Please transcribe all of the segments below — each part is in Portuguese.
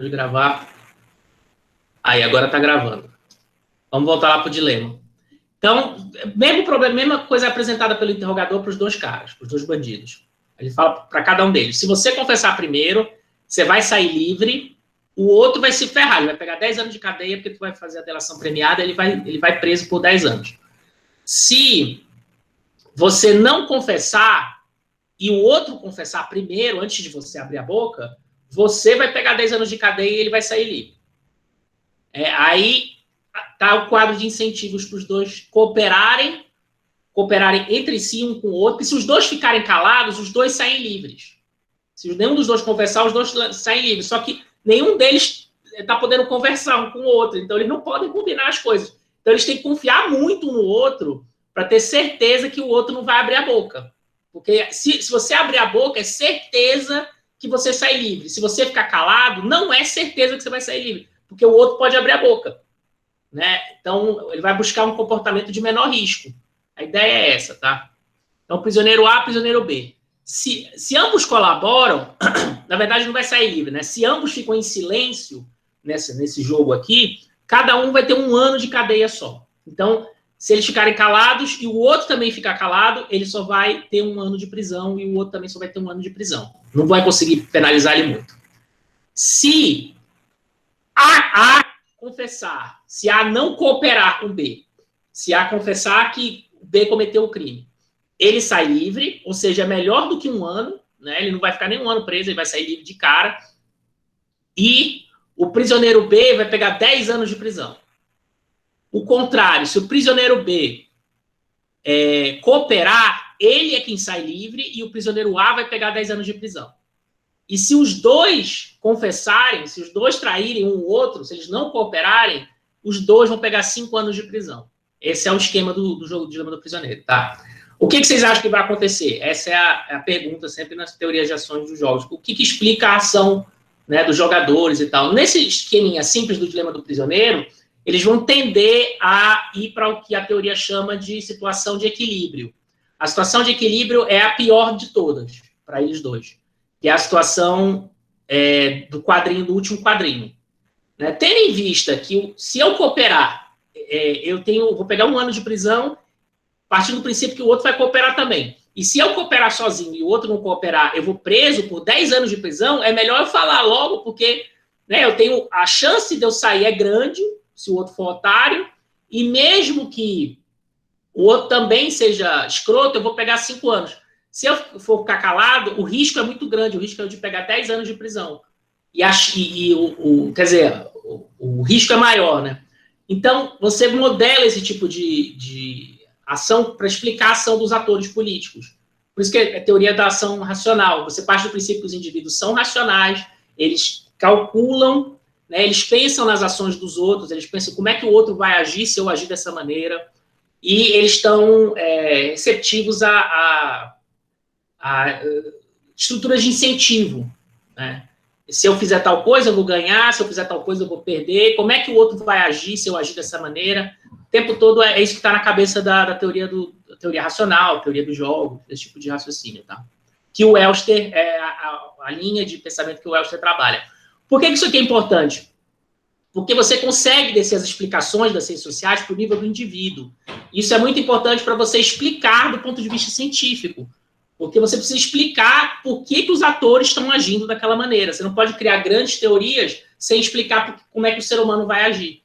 Pode gravar. Aí, agora está gravando. Vamos voltar lá para o dilema. Então, mesmo problema, mesma coisa apresentada pelo interrogador para os dois caras, para os dois bandidos. Ele fala para cada um deles: se você confessar primeiro, você vai sair livre, o outro vai se ferrar, ele vai pegar 10 anos de cadeia porque tu vai fazer a delação premiada, ele vai preso por 10 anos. Se você não confessar e o outro confessar primeiro, antes de você abrir a boca, você vai pegar 10 anos de cadeia e ele vai sair livre. Aí tá o quadro de incentivos para os dois cooperarem entre si, um com o outro, e se os dois ficarem calados, os dois saem livres. Se nenhum dos dois conversar, os dois saem livres. Só que nenhum deles está podendo conversar um com o outro, então eles não podem combinar as coisas. Então eles têm que confiar muito um no outro para ter certeza que o outro não vai abrir a boca. Porque se você abrir a boca, é certeza que você sai livre. Se você ficar calado, não é certeza que você vai sair livre, porque o outro pode abrir a boca. Né? Então, ele vai buscar um comportamento de menor risco. A ideia é essa, tá? Então, prisioneiro A, prisioneiro B. Se ambos colaboram, na verdade não vai sair livre, né? Se ambos ficam em silêncio nesse jogo aqui, cada um vai ter 1 ano de cadeia só. Então, se eles ficarem calados e o outro também ficar calado, ele só vai ter 1 ano de prisão e o outro também só vai ter 1 ano de prisão. Não vai conseguir penalizar ele muito. Se A confessar, se A não cooperar com B, se A confessar que B cometeu o crime, ele sai livre, ou seja, é melhor do que 1 ano, né? Ele não vai ficar nem 1 ano preso, ele vai sair livre de cara, e o prisioneiro B vai pegar 10 anos de prisão. O contrário, se o prisioneiro B cooperar, ele é quem sai livre e o prisioneiro A vai pegar 10 anos de prisão. E se os dois confessarem, se os dois traírem um ou outro, se eles não cooperarem, os dois vão pegar 5 anos de prisão. Esse é o esquema do jogo de dilema do prisioneiro, tá? O que vocês acham que vai acontecer? Essa é a pergunta sempre nas teorias de ações dos jogos. O que explica a ação, né, dos jogadores e tal? Nesse esqueminha simples do dilema do prisioneiro, eles vão tender a ir para o que a teoria chama de situação de equilíbrio. A situação de equilíbrio é a pior de todas, para eles dois, que é a situação do último quadrinho. Né? Tendo em vista que se eu cooperar, vou pegar 1 ano de prisão, partindo do princípio que o outro vai cooperar também. E se eu cooperar sozinho e o outro não cooperar, eu vou preso por 10 anos de prisão, é melhor eu falar logo, porque, né, a chance de eu sair é grande, se o outro for otário, e mesmo que o outro também seja escroto, eu vou pegar 5 anos. Se eu for ficar calado, o risco é muito grande, o risco é de pegar 10 anos de prisão. Quer dizer, o risco é maior, né? Então, você modela esse tipo de ação para explicar a ação dos atores políticos. Por isso que é a teoria da ação racional. Você parte do princípio que os indivíduos são racionais, eles calculam, né, eles pensam nas ações dos outros, eles pensam como é que o outro vai agir se eu agir dessa maneira, e eles estão receptivos a estruturas de incentivo, né? Se eu fizer tal coisa, eu vou ganhar, se eu fizer tal coisa, eu vou perder, como é que o outro vai agir se eu agir dessa maneira? O tempo todo é isso que está na cabeça da teoria racional, teoria do jogo, esse tipo de raciocínio, tá? Que o Elster é a linha de pensamento que o Elster trabalha. Por que isso aqui é importante? Porque você consegue descer as explicações das ciências sociais para o nível do indivíduo. Isso é muito importante para você explicar do ponto de vista científico. Porque você precisa explicar por que os atores estão agindo daquela maneira. Você não pode criar grandes teorias sem explicar como é que o ser humano vai agir.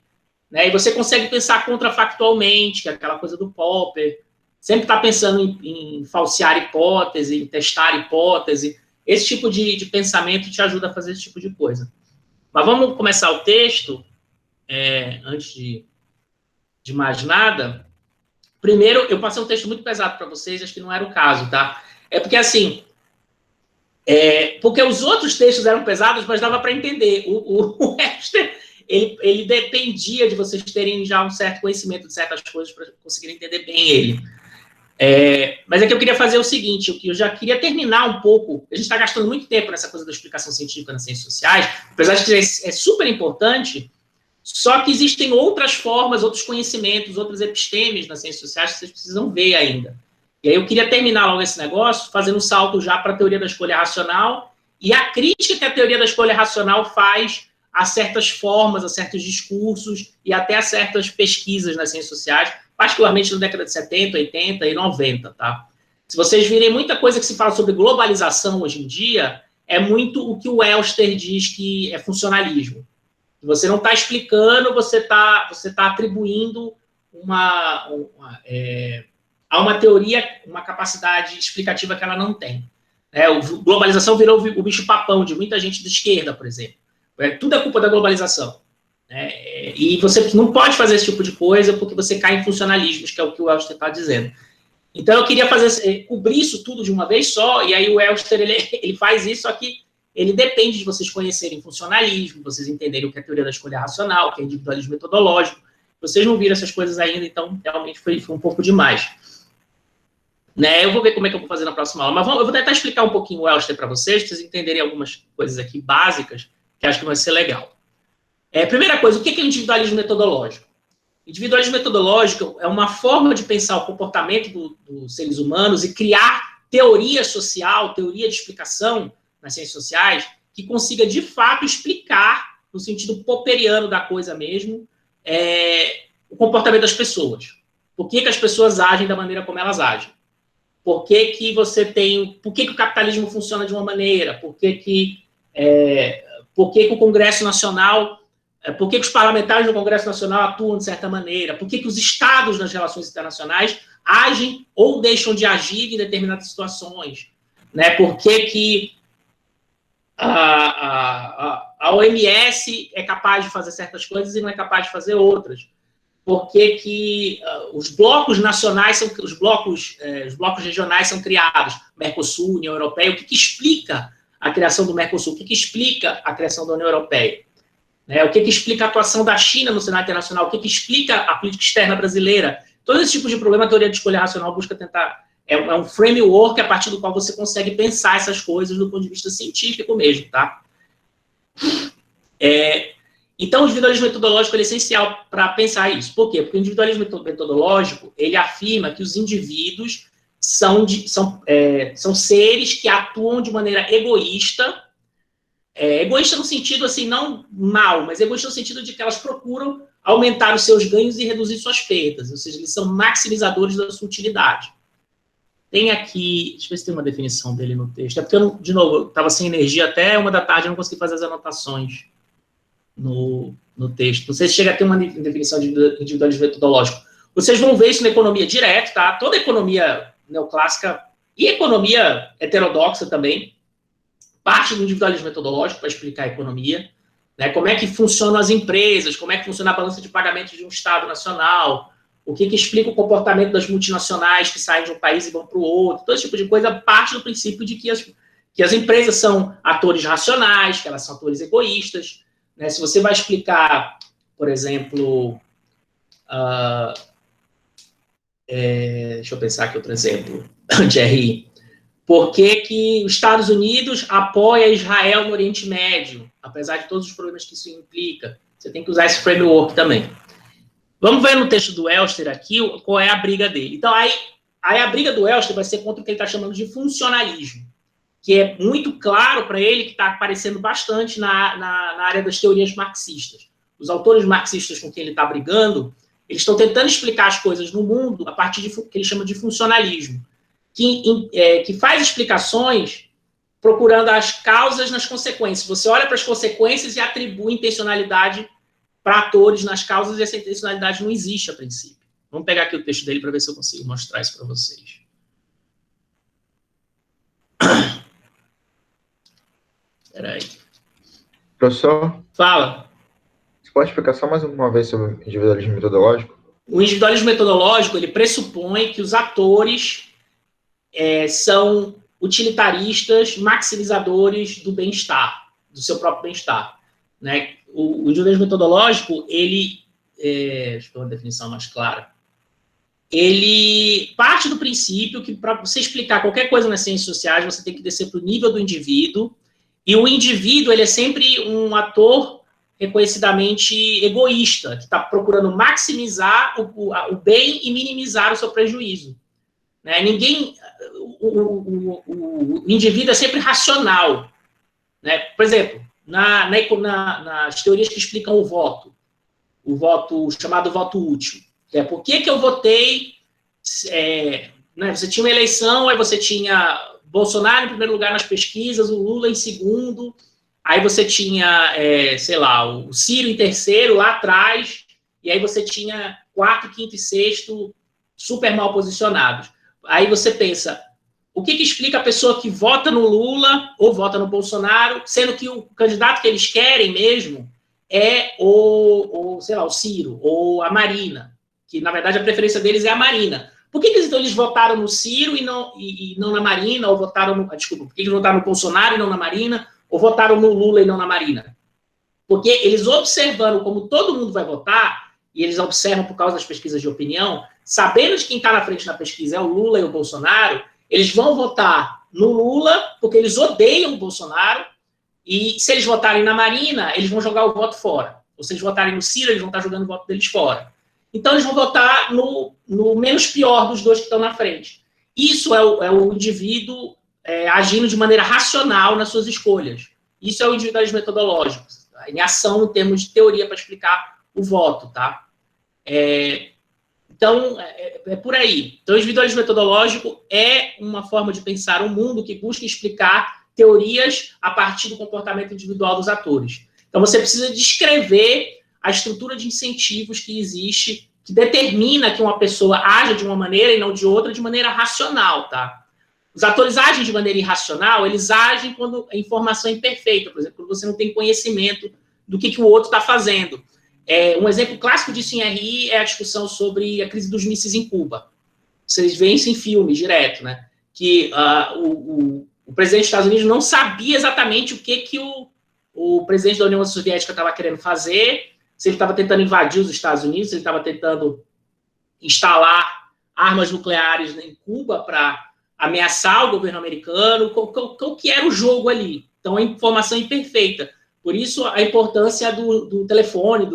Né? E você consegue pensar contrafactualmente, que é aquela coisa do Popper. Sempre está pensando em falsear hipótese, em testar hipótese. Esse tipo de pensamento te ajuda a fazer esse tipo de coisa. Mas vamos começar o texto, antes de mais nada. Primeiro, eu passei um texto muito pesado para vocês, acho que não era o caso, tá? É porque, assim, porque os outros textos eram pesados, mas dava para entender. O Elster, ele dependia de vocês terem já um certo conhecimento de certas coisas para conseguirem entender bem ele. Mas é que eu queria fazer o seguinte, eu já queria terminar um pouco, a gente está gastando muito tempo nessa coisa da explicação científica nas ciências sociais, apesar de que é super importante, só que existem outras formas, outros conhecimentos, outras epistemes nas ciências sociais que vocês precisam ver ainda. E aí eu queria terminar logo esse negócio, fazendo um salto já para a teoria da escolha racional e a crítica que a teoria da escolha racional faz a certas formas, a certos discursos e até a certas pesquisas nas ciências sociais, particularmente na década de 70, 80 e 90, tá? Se vocês virem muita coisa que se fala sobre globalização hoje em dia, é muito o que o Elster diz que é funcionalismo. Você não está explicando, você tá atribuindo a uma teoria uma capacidade explicativa que ela não tem. Globalização virou o bicho-papão de muita gente de esquerda, por exemplo. Tudo é culpa da globalização. E você não pode fazer esse tipo de coisa porque você cai em funcionalismos, que é o que o Elster está dizendo. Então, eu queria cobrir isso tudo de uma vez só, e aí o Elster ele faz isso, só que ele depende de vocês conhecerem funcionalismo, vocês entenderem o que é a teoria da escolha racional, o que é individualismo metodológico. Vocês não viram essas coisas ainda, então realmente foi um pouco demais. Eu vou ver como é que eu vou fazer na próxima aula, mas eu vou tentar explicar um pouquinho o Elster para vocês entenderem algumas coisas aqui básicas, que acho que vai ser legal. Primeira coisa, o que é individualismo metodológico? Individualismo metodológico é uma forma de pensar o comportamento dos seres humanos e criar teoria social, teoria de explicação nas ciências sociais, que consiga, de fato, explicar, no sentido popperiano da coisa mesmo, o comportamento das pessoas. Por que as pessoas agem da maneira como elas agem? Por que o capitalismo funciona de uma maneira? Por que o Congresso Nacional... Por que os parlamentares do Congresso Nacional atuam de certa maneira? Por que os estados nas relações internacionais agem ou deixam de agir em determinadas situações? Por que a OMS é capaz de fazer certas coisas e não é capaz de fazer outras? Por que os blocos nacionais, os blocos regionais são criados? Mercosul, União Europeia, o que explica a criação do Mercosul? O que explica a criação da União Europeia? O que explica a atuação da China no cenário internacional? O que explica a política externa brasileira? Todo esse tipo de problema, a teoria de escolha racional busca tentar... É um framework a partir do qual você consegue pensar essas coisas do ponto de vista científico mesmo, tá? Então, o individualismo metodológico é essencial para pensar isso. Por quê? Porque o individualismo metodológico, ele afirma que os indivíduos são seres que atuam de maneira egoísta, egoísta no sentido, assim, não mal, mas egoísta no sentido de que elas procuram aumentar os seus ganhos e reduzir suas perdas, ou seja, eles são maximizadores da sua utilidade. Tem aqui, deixa eu ver se tem uma definição dele no texto, porque, de novo, eu estava sem energia até 1 da tarde, eu não consegui fazer as anotações no texto. Não sei se chega a ter uma definição de individualismo metodológico. Vocês vão ver isso na economia direto, tá? Toda economia neoclássica e economia heterodoxa também, parte do individualismo metodológico para explicar a economia, como é que funcionam as empresas, como é que funciona a balança de pagamentos de um Estado nacional, o que explica o comportamento das multinacionais que saem de um país e vão para o outro, todo esse tipo de coisa parte do princípio de que as empresas são atores racionais, que elas são atores egoístas. Se você vai explicar, por exemplo, deixa eu pensar aqui outro exemplo, Jerry, por que os Estados Unidos apoia Israel no Oriente Médio, apesar de todos os problemas que isso implica? Você tem que usar esse framework também. Vamos ver no texto do Elster aqui qual é a briga dele. Então, aí a briga do Elster vai ser contra o que ele está chamando de funcionalismo, que é muito claro para ele que está aparecendo bastante na área das teorias marxistas. Os autores marxistas com quem ele está brigando, eles estão tentando explicar as coisas no mundo a partir de que ele chama de funcionalismo, que faz explicações procurando as causas nas consequências. Você olha para as consequências e atribui intencionalidade para atores nas causas, e essa intencionalidade não existe a princípio. Vamos pegar aqui o texto dele para ver se eu consigo mostrar isso para vocês. Espera aí. Professor? Fala. Você pode explicar só mais uma vez sobre o individualismo metodológico? O individualismo metodológico, ele pressupõe que os atores são utilitaristas, maximizadores do bem-estar, do seu próprio bem-estar. O individualismo metodológico, ele... deixa eu ver uma definição mais clara. Ele parte do princípio que, para você explicar qualquer coisa nas ciências sociais, você tem que descer para o nível do indivíduo, e o indivíduo, ele é sempre um ator reconhecidamente egoísta, que está procurando maximizar o bem e minimizar o seu prejuízo. O indivíduo é sempre racional. Por exemplo, nas teorias que explicam o voto chamado voto útil. Que é por que eu votei, né, você tinha uma eleição, aí você tinha Bolsonaro em primeiro lugar nas pesquisas, o Lula em segundo, aí você tinha, sei lá, o Ciro em terceiro lá atrás, e aí você tinha quarto, quinto e sexto super mal posicionados. Aí você pensa, o que explica a pessoa que vota no Lula ou vota no Bolsonaro, sendo que o candidato que eles querem mesmo é sei lá, o Ciro ou a Marina, que na verdade a preferência deles é a Marina. Por que então eles votaram no Ciro e não na Marina, ou votaram desculpa, por que eles votaram no Bolsonaro e não na Marina, ou votaram no Lula e não na Marina? Porque eles observando como todo mundo vai votar, e eles observam por causa das pesquisas de opinião, sabendo de quem está na frente na pesquisa é o Lula e o Bolsonaro, eles vão votar no Lula porque eles odeiam o Bolsonaro, e se eles votarem na Marina, eles vão jogar o voto fora. Ou se eles votarem no Ciro, eles vão estar jogando o voto deles fora. Então, eles vão votar no menos pior dos dois que estão na frente. Isso é o indivíduo agindo de maneira racional nas suas escolhas. Isso é o individualismo metodológico, em ação em termos de teoria para explicar o voto, tá? Então, é por aí. Então, o individualismo metodológico é uma forma de pensar o mundo que busca explicar teorias a partir do comportamento individual dos atores. Então, você precisa descrever a estrutura de incentivos que existe, que determina que uma pessoa haja de uma maneira e não de outra, de maneira racional, tá? Os atores agem de maneira irracional, eles agem quando a informação é imperfeita, por exemplo, quando você não tem conhecimento do que o outro está fazendo. Um exemplo clássico disso em RI é a discussão sobre a crise dos mísseis em Cuba. Vocês veem isso em filmes direto, né? Que o presidente dos Estados Unidos não sabia exatamente o que o presidente da União Soviética estava querendo fazer, se ele estava tentando invadir os Estados Unidos, se ele estava tentando instalar armas nucleares em Cuba para ameaçar o governo americano, o que era o jogo ali. Então, a informação é imperfeita. Por isso, a importância do telefone,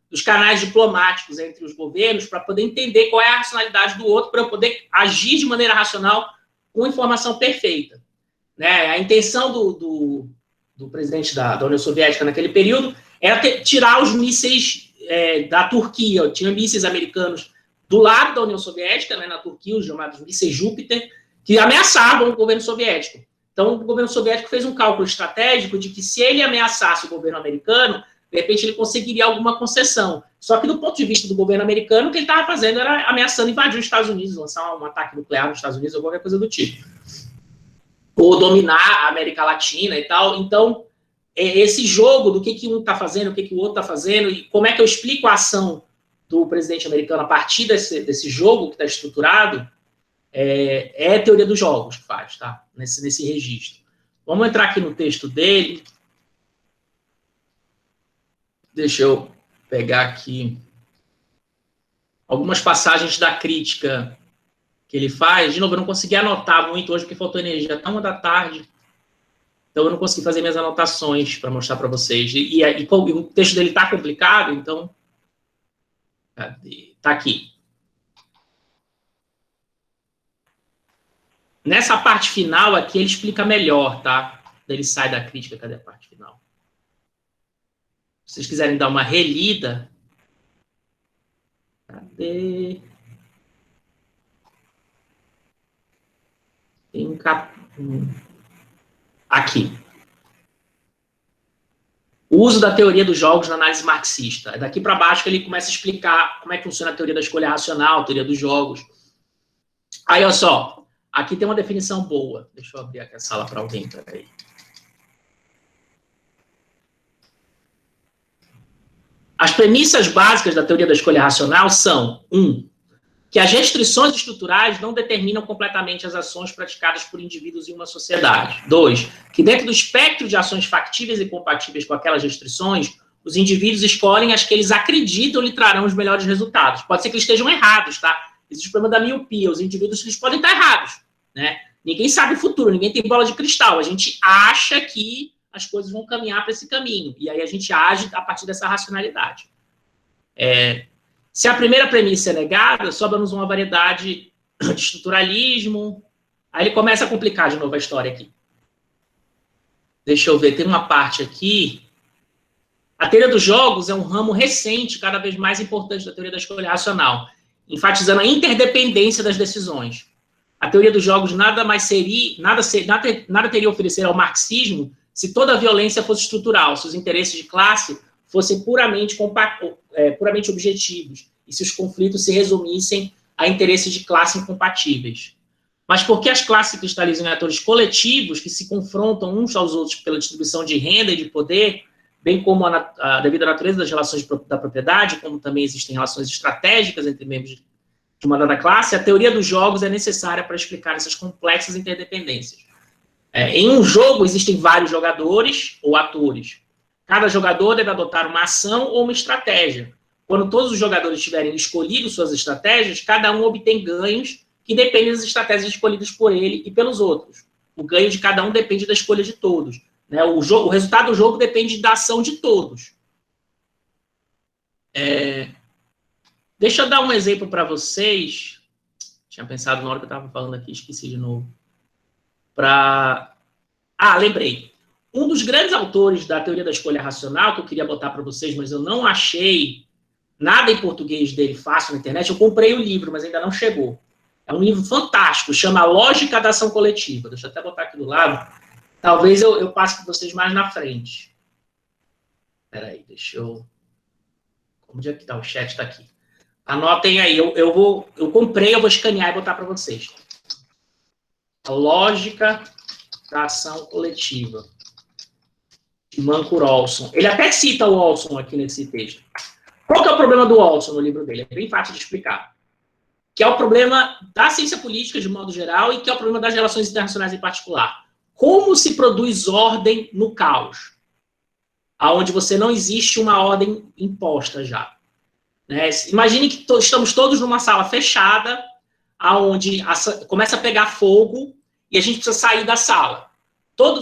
dos canais diplomáticos entre os governos, para poder entender qual é a racionalidade do outro, para poder agir de maneira racional com informação perfeita. Né? A intenção do presidente da União Soviética naquele período era tirar os mísseis da Turquia. Tinha mísseis americanos do lado da União Soviética, né, na Turquia, os chamados mísseis Júpiter, que ameaçavam o governo soviético. Então, o governo soviético fez um cálculo estratégico de que se ele ameaçasse o governo americano, de repente ele conseguiria alguma concessão. Só que, do ponto de vista do governo americano, o que ele estava fazendo era ameaçando invadir os Estados Unidos, lançar um ataque nuclear nos Estados Unidos ou qualquer coisa do tipo. Ou dominar a América Latina e tal. Então, esse jogo do que um está fazendo, o que o outro está fazendo, e como é que eu explico a ação do presidente americano a partir desse jogo que está estruturado, é a teoria dos jogos que faz, tá? Nesse registro. Vamos entrar aqui no texto dele. Deixa eu pegar aqui algumas passagens da crítica que ele faz. De novo, eu não consegui anotar muito hoje, porque faltou energia até 1h, então eu não consegui fazer minhas anotações para mostrar para vocês. E o texto dele está complicado, então... Está aqui. Nessa parte final aqui, ele explica melhor, tá? Ele sai da crítica. Cadê a parte final? Se vocês quiserem dar uma relida... Cadê? Tem aqui. O uso da teoria dos jogos na análise marxista. É daqui para baixo que ele começa a explicar como é que funciona a teoria da escolha racional, a teoria dos jogos. Aí, olha só. Aqui tem uma definição boa. Deixa eu abrir aqui a sala para alguém. Peraí. As premissas básicas da teoria da escolha racional são: 1. Que as restrições estruturais não determinam completamente as ações praticadas por indivíduos em uma sociedade. 2. Que dentro do espectro de ações factíveis e compatíveis com aquelas restrições, os indivíduos escolhem as que eles acreditam lhe trarão os melhores resultados. Pode ser que eles estejam errados, tá? Existe o problema da miopia. Os indivíduos eles podem estar errados, né? Ninguém sabe o futuro, ninguém tem bola de cristal. A gente acha que as coisas vão caminhar para esse caminho. E aí a gente age a partir dessa racionalidade. Se a primeira premissa é negada, sobra-nos uma variedade de estruturalismo. Aí ele começa a complicar de novo a história aqui. Deixa eu ver, tem uma parte aqui. A teoria dos jogos é um ramo recente, cada vez mais importante da teoria da escolha racional, enfatizando a interdependência das decisões. A teoria dos jogos nada teria a oferecer ao marxismo se toda a violência fosse estrutural, se os interesses de classe fossem puramente objetivos e se os conflitos se resumissem a interesses de classe incompatíveis. Mas por que as classes se cristalizam em atores coletivos que se confrontam uns aos outros pela distribuição de renda e de poder, bem como devido à natureza das relações da propriedade, como também existem relações estratégicas entre membros de uma dada classe, a teoria dos jogos é necessária para explicar essas complexas interdependências. Em um jogo existem vários jogadores ou atores. Cada jogador deve adotar uma ação ou uma estratégia. Quando todos os jogadores tiverem escolhido suas estratégias, cada um obtém ganhos que dependem das estratégias escolhidas por ele e pelos outros. O ganho de cada um depende da escolha de todos. Né? O resultado do jogo depende da ação de todos. Deixa eu dar um exemplo para vocês. Tinha pensado na hora que eu estava falando aqui, esqueci de novo. Lembrei. Um dos grandes autores da teoria da escolha racional, que eu queria botar para vocês, mas eu não achei nada em português dele fácil na internet. Eu comprei o livro, mas ainda não chegou. É um livro fantástico, chama Lógica da Ação Coletiva. Deixa eu até botar aqui do lado. Talvez eu passe para vocês mais na frente. Espera aí, deixa eu... Onde é que está? O chat está aqui. Anotem aí. Eu comprei, eu vou escanear e botar para vocês. A Lógica da Ação Coletiva. De Mancur Olson. Ele até cita o Olson aqui nesse texto. Qual que é o problema do Olson no livro dele? É bem fácil de explicar. Que é o problema da ciência política de modo geral e que é o problema das relações internacionais em particular. Como se produz ordem no caos? Aonde você não existe uma ordem imposta já. Né? Imagine que estamos todos numa sala fechada, aonde começa a pegar fogo e a gente precisa sair da sala.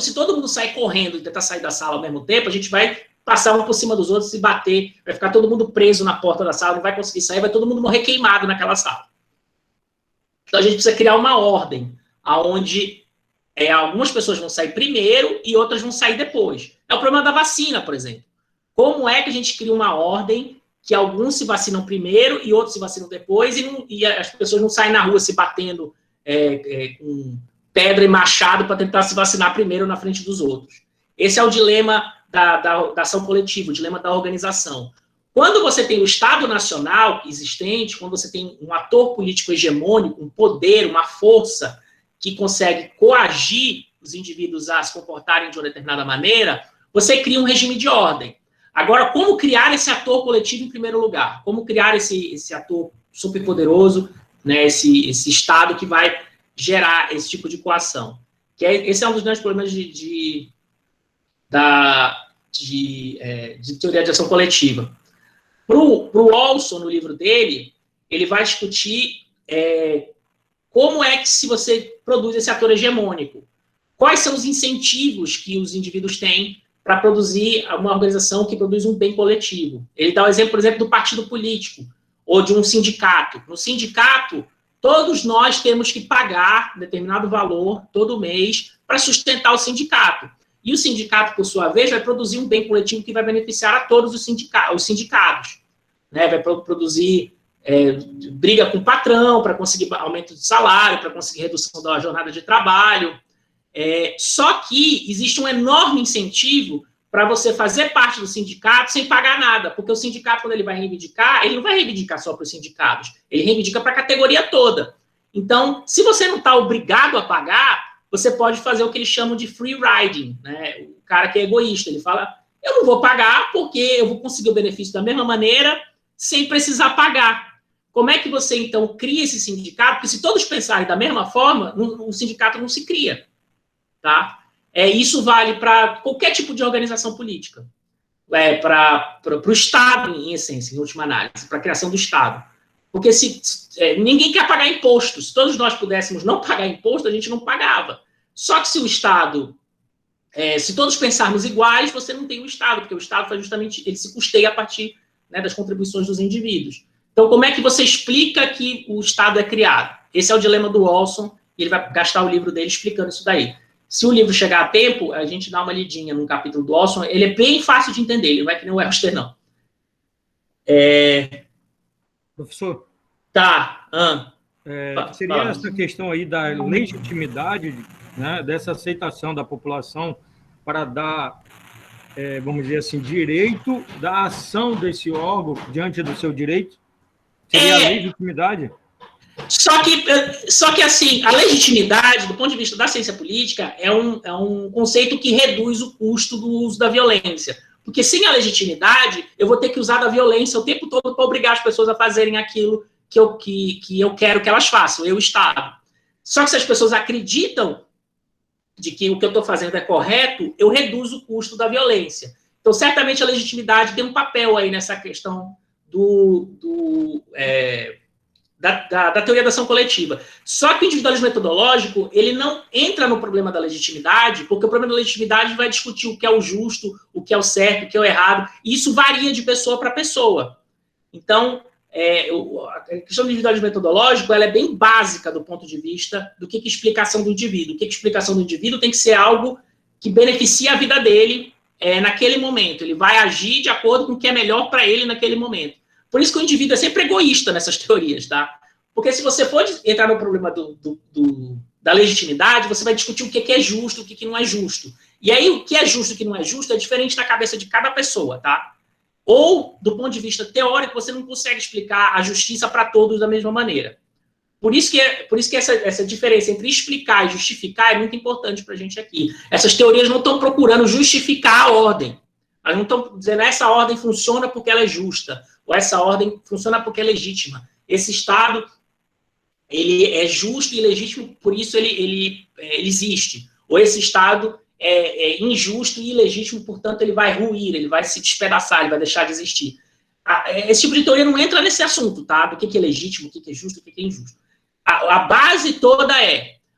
Se todo mundo sair correndo e tentar sair da sala ao mesmo tempo, a gente vai passar um por cima dos outros e bater, vai ficar todo mundo preso na porta da sala, não vai conseguir sair, vai todo mundo morrer queimado naquela sala. Então a gente precisa criar uma ordem, onde algumas pessoas vão sair primeiro e outras vão sair depois. É o problema da vacina, por exemplo. Como é que a gente cria uma ordem que alguns se vacinam primeiro e outros se vacinam depois e as pessoas não saem na rua se batendo com pedra e machado para tentar se vacinar primeiro na frente dos outros? Esse é o dilema da ação coletiva, o dilema da organização. Quando você tem o Estado Nacional existente, quando você tem um ator político hegemônico, um poder, uma força que consegue coagir os indivíduos a se comportarem de uma determinada maneira, você cria um regime de ordem. Agora, como criar esse ator coletivo em primeiro lugar? Como criar esse ator superpoderoso, né, esse Estado que vai gerar esse tipo de coação? Esse é um dos grandes problemas de teoria de ação coletiva. Para o Olson, no livro dele, ele vai discutir como é que se você produz esse ator hegemônico. Quais são os incentivos que os indivíduos têm para produzir uma organização que produz um bem coletivo? Ele dá o exemplo, por exemplo, do partido político ou de um sindicato. No sindicato, todos nós temos que pagar determinado valor todo mês para sustentar o sindicato. E o sindicato, por sua vez, vai produzir um bem coletivo que vai beneficiar a todos os sindicados. Né? Vai produzir briga com o patrão para conseguir aumento de salário, para conseguir redução da jornada de trabalho. Só que existe um enorme incentivo para você fazer parte do sindicato sem pagar nada, porque o sindicato, quando ele vai reivindicar, ele não vai reivindicar só para os sindicatos, ele reivindica para a categoria toda. Então, se você não está obrigado a pagar, você pode fazer o que eles chamam de free riding, né? O cara que é egoísta, ele fala, eu não vou pagar porque eu vou conseguir o benefício da mesma maneira sem precisar pagar. Como é que você, então, cria esse sindicato? Porque se todos pensarem da mesma forma, o sindicato não se cria. Tá? Isso vale para qualquer tipo de organização política. Para o Estado, em essência, em última análise, para a criação do Estado. Porque ninguém quer pagar impostos. Se todos nós pudéssemos não pagar imposto, a gente não pagava. Só que se o Estado... se todos pensarmos iguais, você não tem um Estado, porque o Estado faz justamente... Ele se custeia a partir, né, das contribuições dos indivíduos. Então, como é que você explica que o Estado é criado? Esse é o dilema do Olson, e ele vai gastar o livro dele explicando isso daí. Se o livro chegar a tempo, a gente dá uma lidinha num capítulo do Olson, ele é bem fácil de entender, ele não é que nem o Elster, não. Professor, Tá. seria essa questão aí da legitimidade, né, dessa aceitação da população para dar, vamos dizer assim, direito da ação desse órgão diante do seu direito? Seria a legitimidade? Só que, assim, a legitimidade, do ponto de vista da ciência política, é um conceito que reduz o custo do uso da violência. Porque sem a legitimidade, eu vou ter que usar da violência o tempo todo para obrigar as pessoas a fazerem aquilo que eu quero que elas façam, eu, Estado. Só que se as pessoas acreditam de que o que eu estou fazendo é correto, eu reduzo o custo da violência. Então, certamente, a legitimidade tem um papel aí nessa questão da teoria da ação coletiva. Só que o individualismo metodológico, ele não entra no problema da legitimidade, porque o problema da legitimidade vai discutir o que é o justo, o que é o certo, o que é o errado, e isso varia de pessoa para pessoa. Então, a questão do individualismo metodológico, ela é bem básica do ponto de vista do que é explicação do indivíduo. O que é explicação do indivíduo tem que ser algo que beneficia a vida dele naquele momento. Ele vai agir de acordo com o que é melhor para ele naquele momento. Por isso que o indivíduo é sempre egoísta nessas teorias, tá? Porque se você for entrar no problema da legitimidade, você vai discutir o que é justo, o que não é justo. E aí, o que é justo e o que não é justo é diferente na cabeça de cada pessoa, tá? Ou, do ponto de vista teórico, você não consegue explicar a justiça para todos da mesma maneira. Por isso que essa diferença entre explicar e justificar é muito importante para a gente aqui. Essas teorias não estão procurando justificar a ordem. Elas não estão dizendo essa ordem funciona porque ela é justa, ou essa ordem funciona porque é legítima. Esse Estado, ele é justo e legítimo, por isso ele existe. Ou esse Estado é injusto e ilegítimo, portanto, ele vai ruir, ele vai se despedaçar, ele vai deixar de existir. Esse tipo de teoria não entra nesse assunto, tá? Do que é legítimo, o que é justo, o que é injusto. A base toda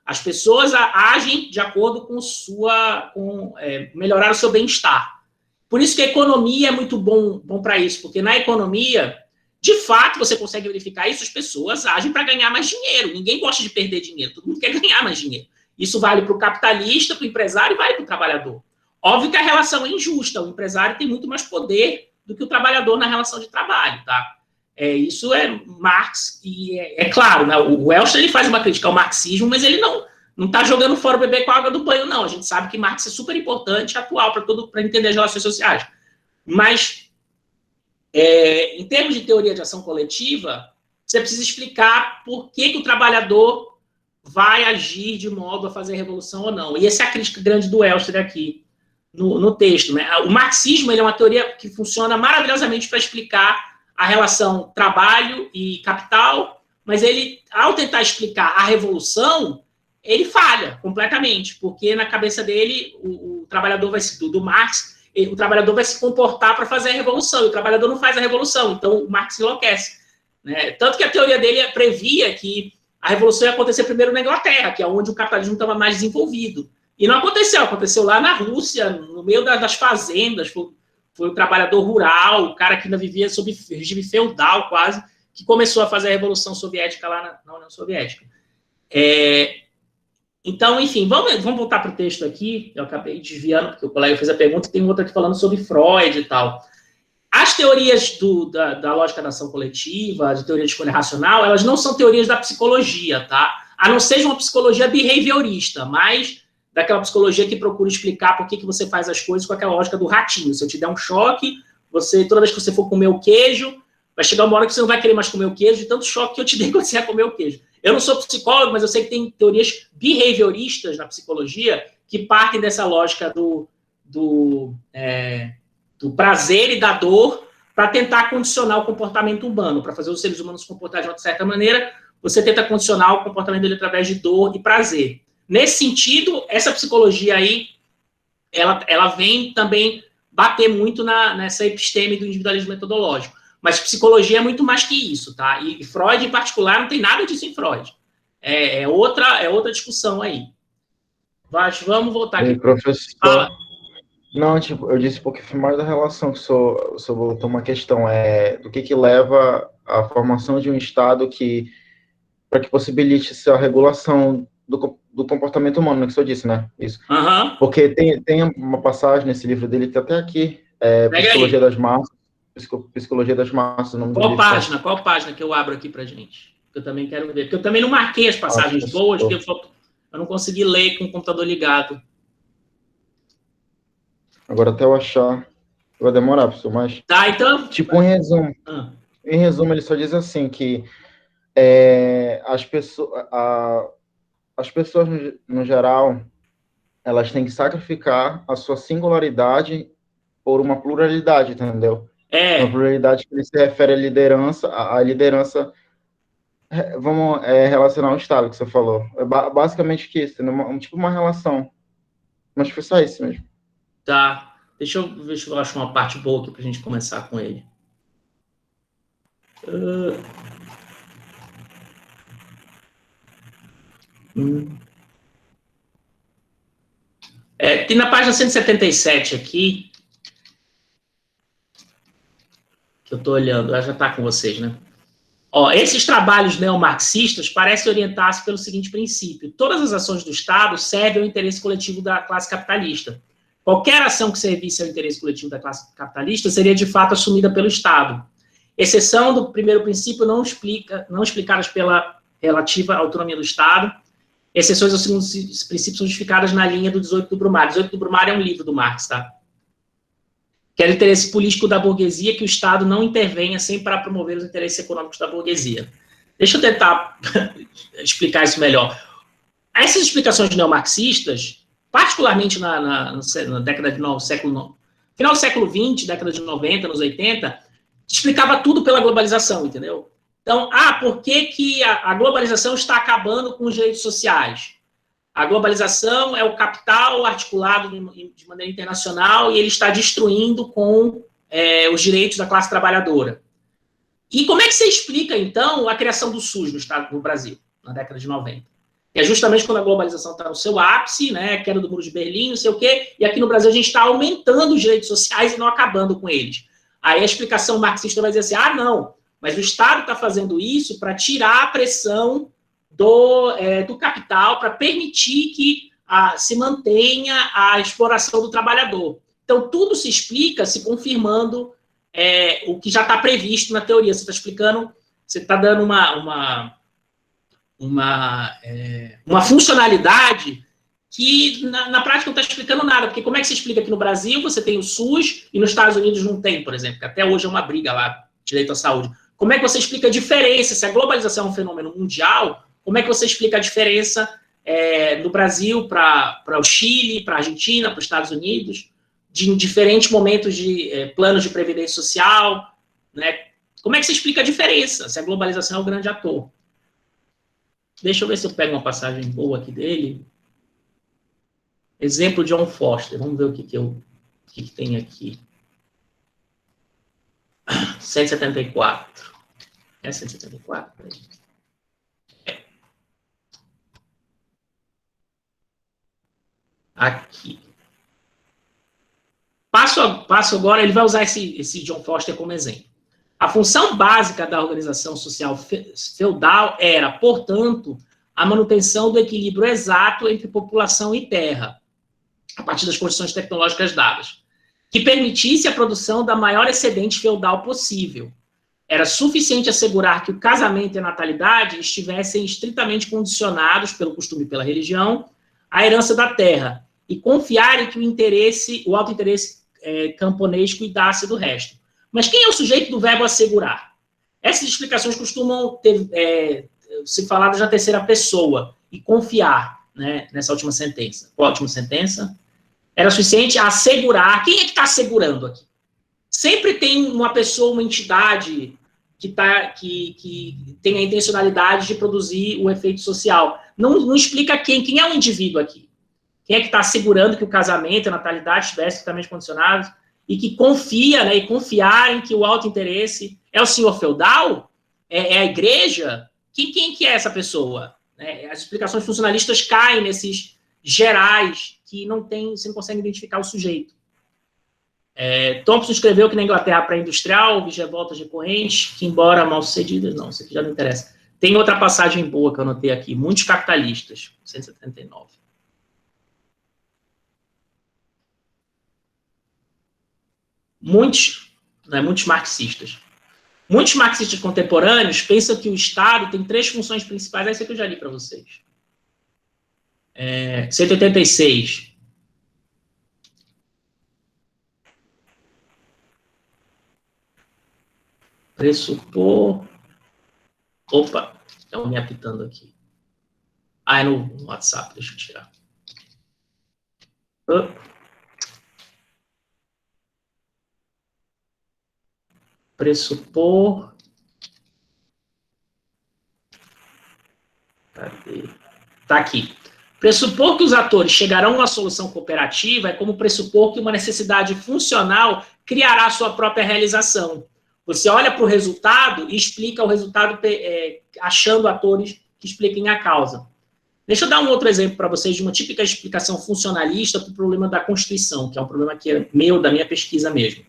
as pessoas agem de acordo com melhorar o seu bem-estar. Por isso que a economia é muito bom para isso, porque na economia, de fato, você consegue verificar isso, as pessoas agem para ganhar mais dinheiro. Ninguém gosta de perder dinheiro, todo mundo quer ganhar mais dinheiro. Isso vale para o capitalista, para o empresário e vale para o trabalhador. Óbvio que a relação é injusta, o empresário tem muito mais poder do que o trabalhador na relação de trabalho, tá? Isso é Marx, e claro, né, o Elster ele faz uma crítica ao marxismo, mas ele não está jogando fora o bebê com a água do banho, não. A gente sabe que Marx é super importante e atual para entender as relações sociais. Mas, em termos de teoria de ação coletiva, você precisa explicar por que o trabalhador vai agir de modo a fazer a revolução ou não. E essa é a crítica grande do Elster aqui no texto, né? O marxismo ele é uma teoria que funciona maravilhosamente para explicar a relação trabalho e capital, mas ele, ao tentar explicar a revolução, ele falha completamente, porque na cabeça dele, o trabalhador do Marx, o trabalhador vai se comportar para fazer a revolução, e o trabalhador não faz a revolução, então o Marx enlouquece. Né? Tanto que a teoria dele previa que a revolução ia acontecer primeiro na Inglaterra, que é onde o capitalismo estava mais desenvolvido. E não aconteceu lá na Rússia, no meio das fazendas, foi o trabalhador rural, o cara que ainda vivia sob regime feudal quase, que começou a fazer a Revolução Soviética lá na União Soviética. Então, enfim, vamos voltar para o texto aqui. Eu acabei desviando, porque o colega fez a pergunta, e tem outra aqui falando sobre Freud e tal. As teorias da lógica da ação coletiva, de teoria de escolha racional, elas não são teorias da psicologia, tá? A não ser uma psicologia behaviorista, mas daquela psicologia que procura explicar por que você faz as coisas com aquela lógica do ratinho. Se eu te der um choque, toda vez que você for comer o queijo, vai chegar uma hora que você não vai querer mais comer o queijo, de tanto choque que eu te dei quando você ia comer o queijo. Eu não sou psicólogo, mas eu sei que tem teorias behavioristas na psicologia que partem dessa lógica do prazer e da dor para tentar condicionar o comportamento humano, para fazer os seres humanos se comportarem de uma certa maneira, você tenta condicionar o comportamento dele através de dor e prazer. Nesse sentido, essa psicologia aí, ela vem também bater muito nessa episteme do individualismo metodológico. Mas psicologia é muito mais que isso, tá? E Freud, em particular, não tem nada disso em Freud. É outra discussão aí. Vamos voltar aqui. Professor, fala. Não, eu disse porque foi mais da relação que o senhor voltou uma questão, do que leva à formação de um Estado para que possibilite a regulação do comportamento humano, né, que o senhor disse, né? Isso. Aham. Porque tem uma passagem nesse livro dele, que até aqui, Pega Psicologia aí. das Massas, Psicologia das Massas, o nome do Qual livro. página? Qual página que eu abro aqui pra gente? Eu também quero ver. Porque eu também não marquei as passagens boas, porque eu não consegui ler com o computador ligado. Agora até eu achar, vai demorar, professor, mas... Tá, então... Tipo, em resumo, ele só diz assim, que as pessoas, no geral, elas têm que sacrificar a sua singularidade por uma pluralidade, entendeu? Uma pluralidade que se refere à liderança, a liderança, vamos relacionar ao Estado, que você falou. É basicamente que isso, né? Tipo uma relação. Mas foi só isso mesmo. Tá. Deixa eu ver se eu acho uma parte boa aqui pra gente começar com ele. Tem na página 177 aqui, que eu estou olhando, ela já está com vocês, né? Esses trabalhos neomarxistas parecem orientar-se pelo seguinte princípio: todas as ações do Estado servem ao interesse coletivo da classe capitalista. Qualquer ação que servisse ao interesse coletivo da classe capitalista seria, de fato, assumida pelo Estado. Exceção do primeiro princípio não explicadas pela relativa autonomia do Estado. Exceções ao segundo princípio são justificadas na linha do 18 do Brumário. 18 do Brumário é um livro do Marx, tá? Que é o interesse político da burguesia, que o Estado não intervenha sempre para promover os interesses econômicos da burguesia. Deixa eu tentar explicar isso melhor. Essas explicações neomarxistas, particularmente na década de final do século XX, década de 90, anos 80, explicava tudo pela globalização, entendeu? Então, por que a globalização está acabando com os direitos sociais? A globalização é o capital articulado de maneira internacional e ele está destruindo com os direitos da classe trabalhadora. E como é que você explica, então, a criação do SUS no Brasil, na década de 90? É justamente quando a globalização está no seu ápice, né, queda do Muro de Berlim, não sei o quê, e aqui no Brasil a gente está aumentando os direitos sociais e não acabando com eles. Aí a explicação marxista vai dizer assim, não, mas o Estado está fazendo isso para tirar a pressão do capital, para permitir que se mantenha a exploração do trabalhador. Então, tudo se explica se confirmando o que já está previsto na teoria. Você está explicando, você está dando uma funcionalidade que, na prática, não está explicando nada. Porque como é que se explica que no Brasil você tem o SUS e nos Estados Unidos não tem, por exemplo? Que até hoje é uma briga lá, direito à saúde. Como é que você explica a diferença? Se a globalização é um fenômeno mundial, como é que você explica a diferença do Brasil para o Chile, para a Argentina, para os Estados Unidos, de diferentes momentos de planos de previdência social, né? Como é que você explica a diferença, se a globalização é o grande ator? Deixa eu ver se eu pego uma passagem boa aqui dele. Exemplo de John Foster. Vamos ver o que tem aqui. 174. É 174? Aqui. Passo agora, ele vai usar esse John Foster como exemplo. A função básica da organização social feudal era, portanto, a manutenção do equilíbrio exato entre população e terra, a partir das condições tecnológicas dadas, que permitisse a produção da maior excedente feudal possível. Era suficiente assegurar que o casamento e a natalidade estivessem estritamente condicionados, pelo costume e pela religião, à herança da terra, e confiar em que o alto interesse camponês cuidasse do resto. Mas quem é o sujeito do verbo assegurar? Essas explicações costumam ser faladas na terceira pessoa, e confiar, né, nessa última sentença. Qual a última sentença? Era suficiente assegurar. Quem é que está assegurando aqui? Sempre tem uma pessoa, uma entidade que tem a intencionalidade de produzir o efeito social. Não explica quem é o indivíduo aqui. Quem é que está assegurando que o casamento e a natalidade estivessem estritamente condicionados e que confia, né, e confiar em que o alto interesse é o senhor feudal? É a igreja? Quem que é essa pessoa? As explicações funcionalistas caem nesses gerais que você não consegue identificar o sujeito. Thompson escreveu que na Inglaterra pré-industrial houve revoltas recorrentes, que embora mal sucedidas, não, isso aqui já não interessa, Tem outra passagem boa que eu anotei aqui. Muitos capitalistas, 179. Muitos marxistas. Muitos marxistas contemporâneos pensam que o Estado tem 3 funções principais. Essa que eu já li para vocês. 186. Pressupor... Opa, estão me apitando aqui. É no WhatsApp, deixa eu tirar. Pressupor... Cadê? Tá aqui. Pressupor que os atores chegarão a uma solução cooperativa é como pressupor que uma necessidade funcional criará sua própria realização. Você olha para o resultado e explica o resultado achando atores que expliquem a causa. Deixa eu dar um outro exemplo para vocês de uma típica explicação funcionalista para o problema da Constituição, que é um problema que é da minha pesquisa mesmo.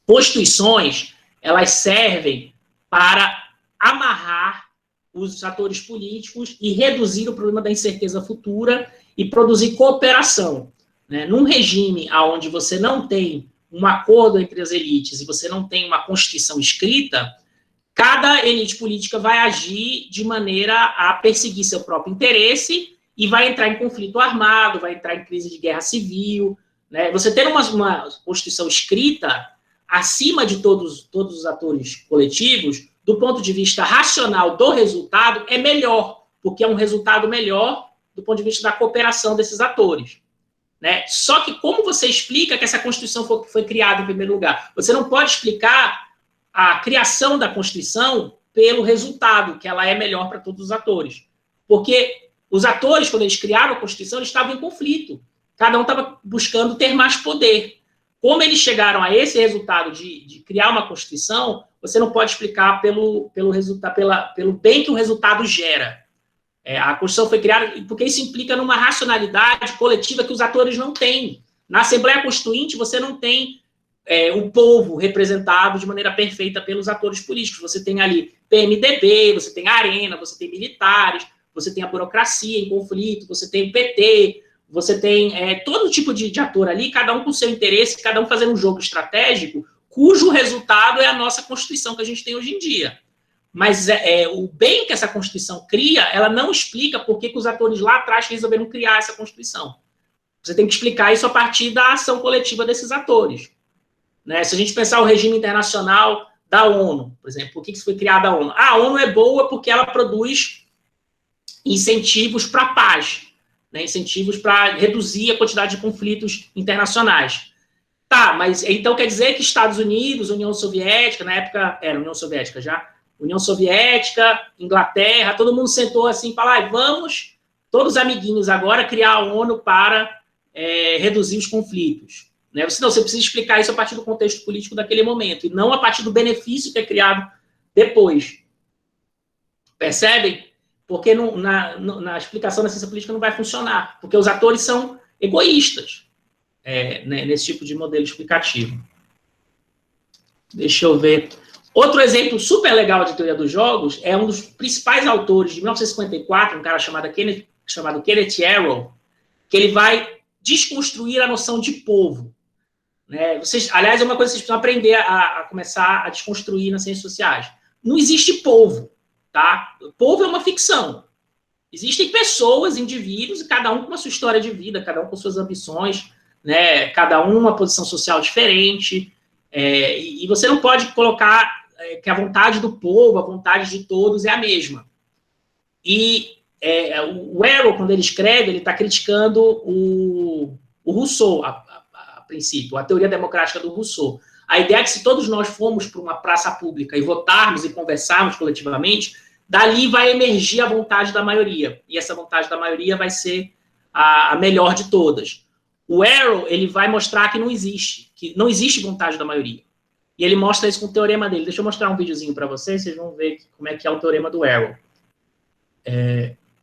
Constituições, elas servem para amarrar os atores políticos e reduzir o problema da incerteza futura e produzir cooperação. Né? Num regime onde você não tem um acordo entre as elites e você não tem uma Constituição escrita, cada elite política vai agir de maneira a perseguir seu próprio interesse e vai entrar em conflito armado, vai entrar em crise de guerra civil. Né? Você ter uma Constituição escrita, acima de todos os atores coletivos, do ponto de vista racional do resultado, é melhor, porque é um resultado melhor do ponto de vista da cooperação desses atores. Né? Só que como você explica que essa Constituição foi criada em primeiro lugar? Você não pode explicar a criação da Constituição pelo resultado, que ela é melhor para todos os atores. Porque os atores, quando eles criaram a Constituição, eles estavam em conflito. Cada um estava buscando ter mais poder. Como eles chegaram a esse resultado de criar uma Constituição, você não pode explicar pelo bem que o resultado gera. A Constituição foi criada porque isso implica numa racionalidade coletiva que os atores não têm. Na Assembleia Constituinte, você não tem o povo representado de maneira perfeita pelos atores políticos. Você tem ali PMDB, você tem a Arena, você tem militares, você tem a burocracia em conflito, você tem o PT, você tem todo tipo de ator ali, cada um com seu interesse, cada um fazendo um jogo estratégico, cujo resultado é a nossa Constituição que a gente tem hoje em dia. Mas o bem que essa Constituição cria, ela não explica por que os atores lá atrás resolveram criar essa Constituição. Você tem que explicar isso a partir da ação coletiva desses atores. Né? Se a gente pensar o regime internacional da ONU, por exemplo, por que foi criada a ONU? A ONU é boa porque ela produz incentivos para a paz, né? Incentivos para reduzir a quantidade de conflitos internacionais. Tá, mas então quer dizer que Estados Unidos, União Soviética, na época era União Soviética já, União Soviética, Inglaterra, todo mundo sentou assim e falou, vamos, todos amiguinhos agora, criar a ONU para reduzir os conflitos. Né? Você precisa explicar isso a partir do contexto político daquele momento, e não a partir do benefício que é criado depois. Percebem? Porque na explicação da ciência política não vai funcionar, porque os atores são egoístas nesse tipo de modelo explicativo. Deixa eu ver. Outro exemplo super legal de teoria dos jogos é um dos principais autores de 1954, um cara chamado Kenneth Arrow, que ele vai desconstruir a noção de povo. Né? Aliás, é uma coisa que vocês precisam aprender a começar a desconstruir nas ciências sociais. Não existe povo, tá? Povo é uma ficção. Existem pessoas, indivíduos, e cada um com a sua história de vida, cada um com suas ambições, né? Cada um uma posição social diferente, e você não pode colocar que a vontade do povo, a vontade de todos é a mesma. E o Arrow, quando ele escreve, ele está criticando o Rousseau, a princípio, a teoria democrática do Rousseau. A ideia é que se todos nós formos para uma praça pública e votarmos e conversarmos coletivamente, dali vai emergir a vontade da maioria. E essa vontade da maioria vai ser a melhor de todas. O Arrow, ele vai mostrar que não existe vontade da maioria. E ele mostra isso com o teorema dele. Deixa eu mostrar um videozinho para vocês vão ver como é que é o teorema do Arrow.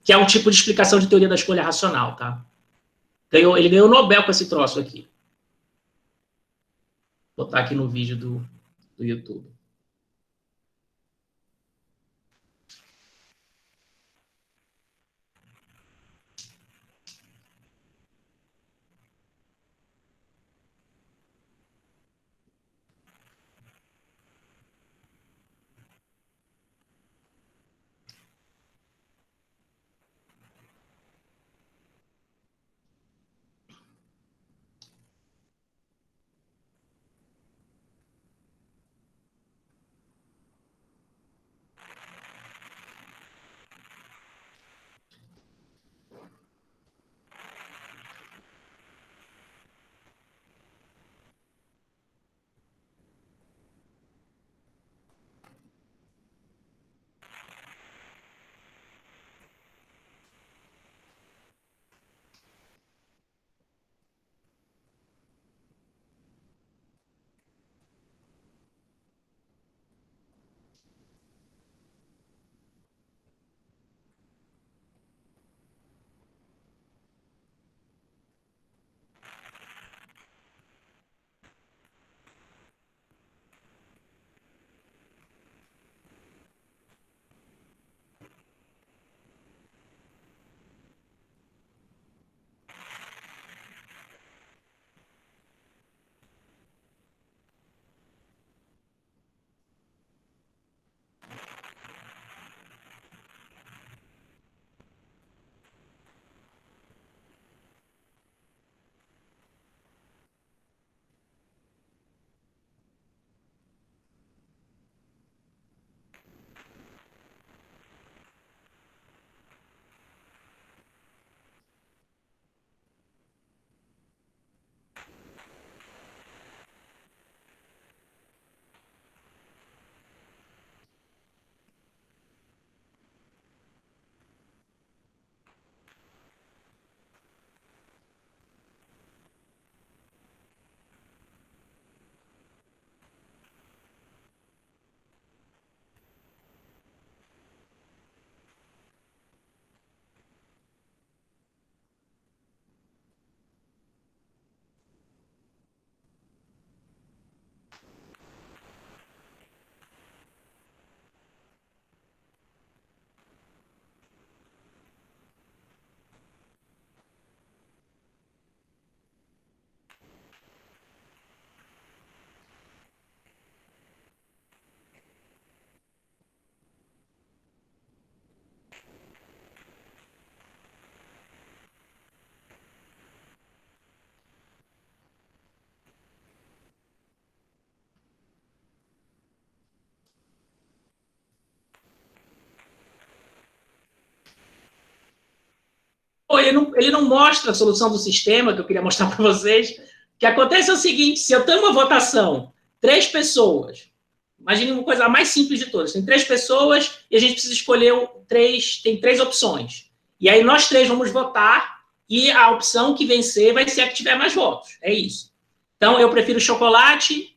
Que é um tipo de explicação de teoria da escolha racional, tá? Ele ganhou o Nobel com esse troço aqui. Vou botar aqui no vídeo do YouTube. ele não mostra a solução do sistema, que eu queria mostrar para vocês. O que acontece é o seguinte, se eu tenho uma votação, 3 pessoas, imagine uma coisa mais simples de todas, tem 3 pessoas e a gente precisa escolher tem 3 opções. E aí nós 3 vamos votar e a opção que vencer vai ser a que tiver mais votos. É isso. Então, eu prefiro chocolate,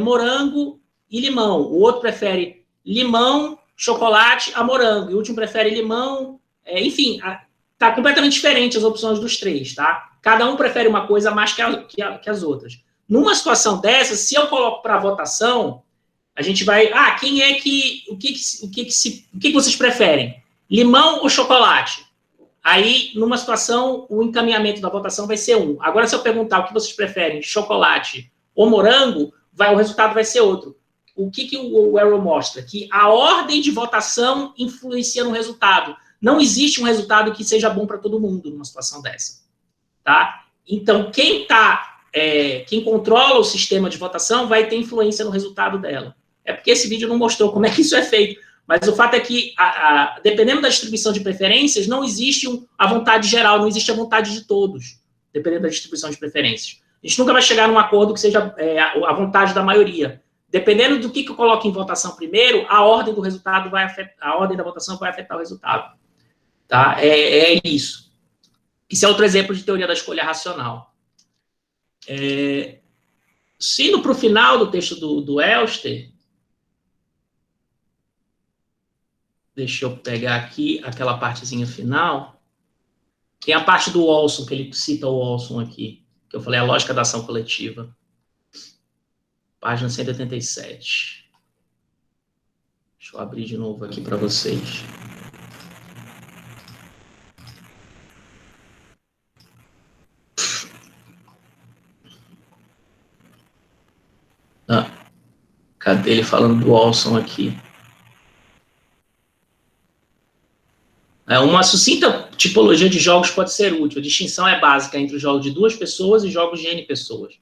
morango e limão. O outro prefere limão, chocolate a morango. E o último prefere limão. Enfim, está completamente diferente as opções dos 3, tá? Cada um prefere uma coisa mais que as outras. Numa situação dessa, se eu coloco para votação, a gente vai... quem é que... O que vocês preferem? Limão ou chocolate? Aí, numa situação, o encaminhamento da votação vai ser 1. Agora, se eu perguntar o que vocês preferem, chocolate ou morango, o resultado vai ser outro. O que o Arrow mostra? Que a ordem de votação influencia no resultado. Não existe um resultado que seja bom para todo mundo numa situação dessa. Tá? Então, quem controla o sistema de votação vai ter influência no resultado dela. É porque esse vídeo não mostrou como é que isso é feito. Mas o fato é que, dependendo da distribuição de preferências, não existe a vontade geral, não existe a vontade de todos, dependendo da distribuição de preferências. A gente nunca vai chegar num acordo que seja a vontade da maioria. Dependendo do que eu coloco em votação primeiro, a ordem do resultado a ordem da votação vai afetar o resultado. Tá? É isso. Isso é outro exemplo de teoria da escolha racional. Indo para o final do texto do Elster, deixa eu pegar aqui aquela partezinha final. Tem a parte do Walson, que ele cita o Walson aqui, que eu falei, a lógica da ação coletiva. Página 187. Deixa eu abrir de novo aqui para vocês. Cadê ele falando do Walson aqui? Uma sucinta tipologia de jogos pode ser útil. A distinção é básica entre os jogos de 2 pessoas e jogos de N pessoas.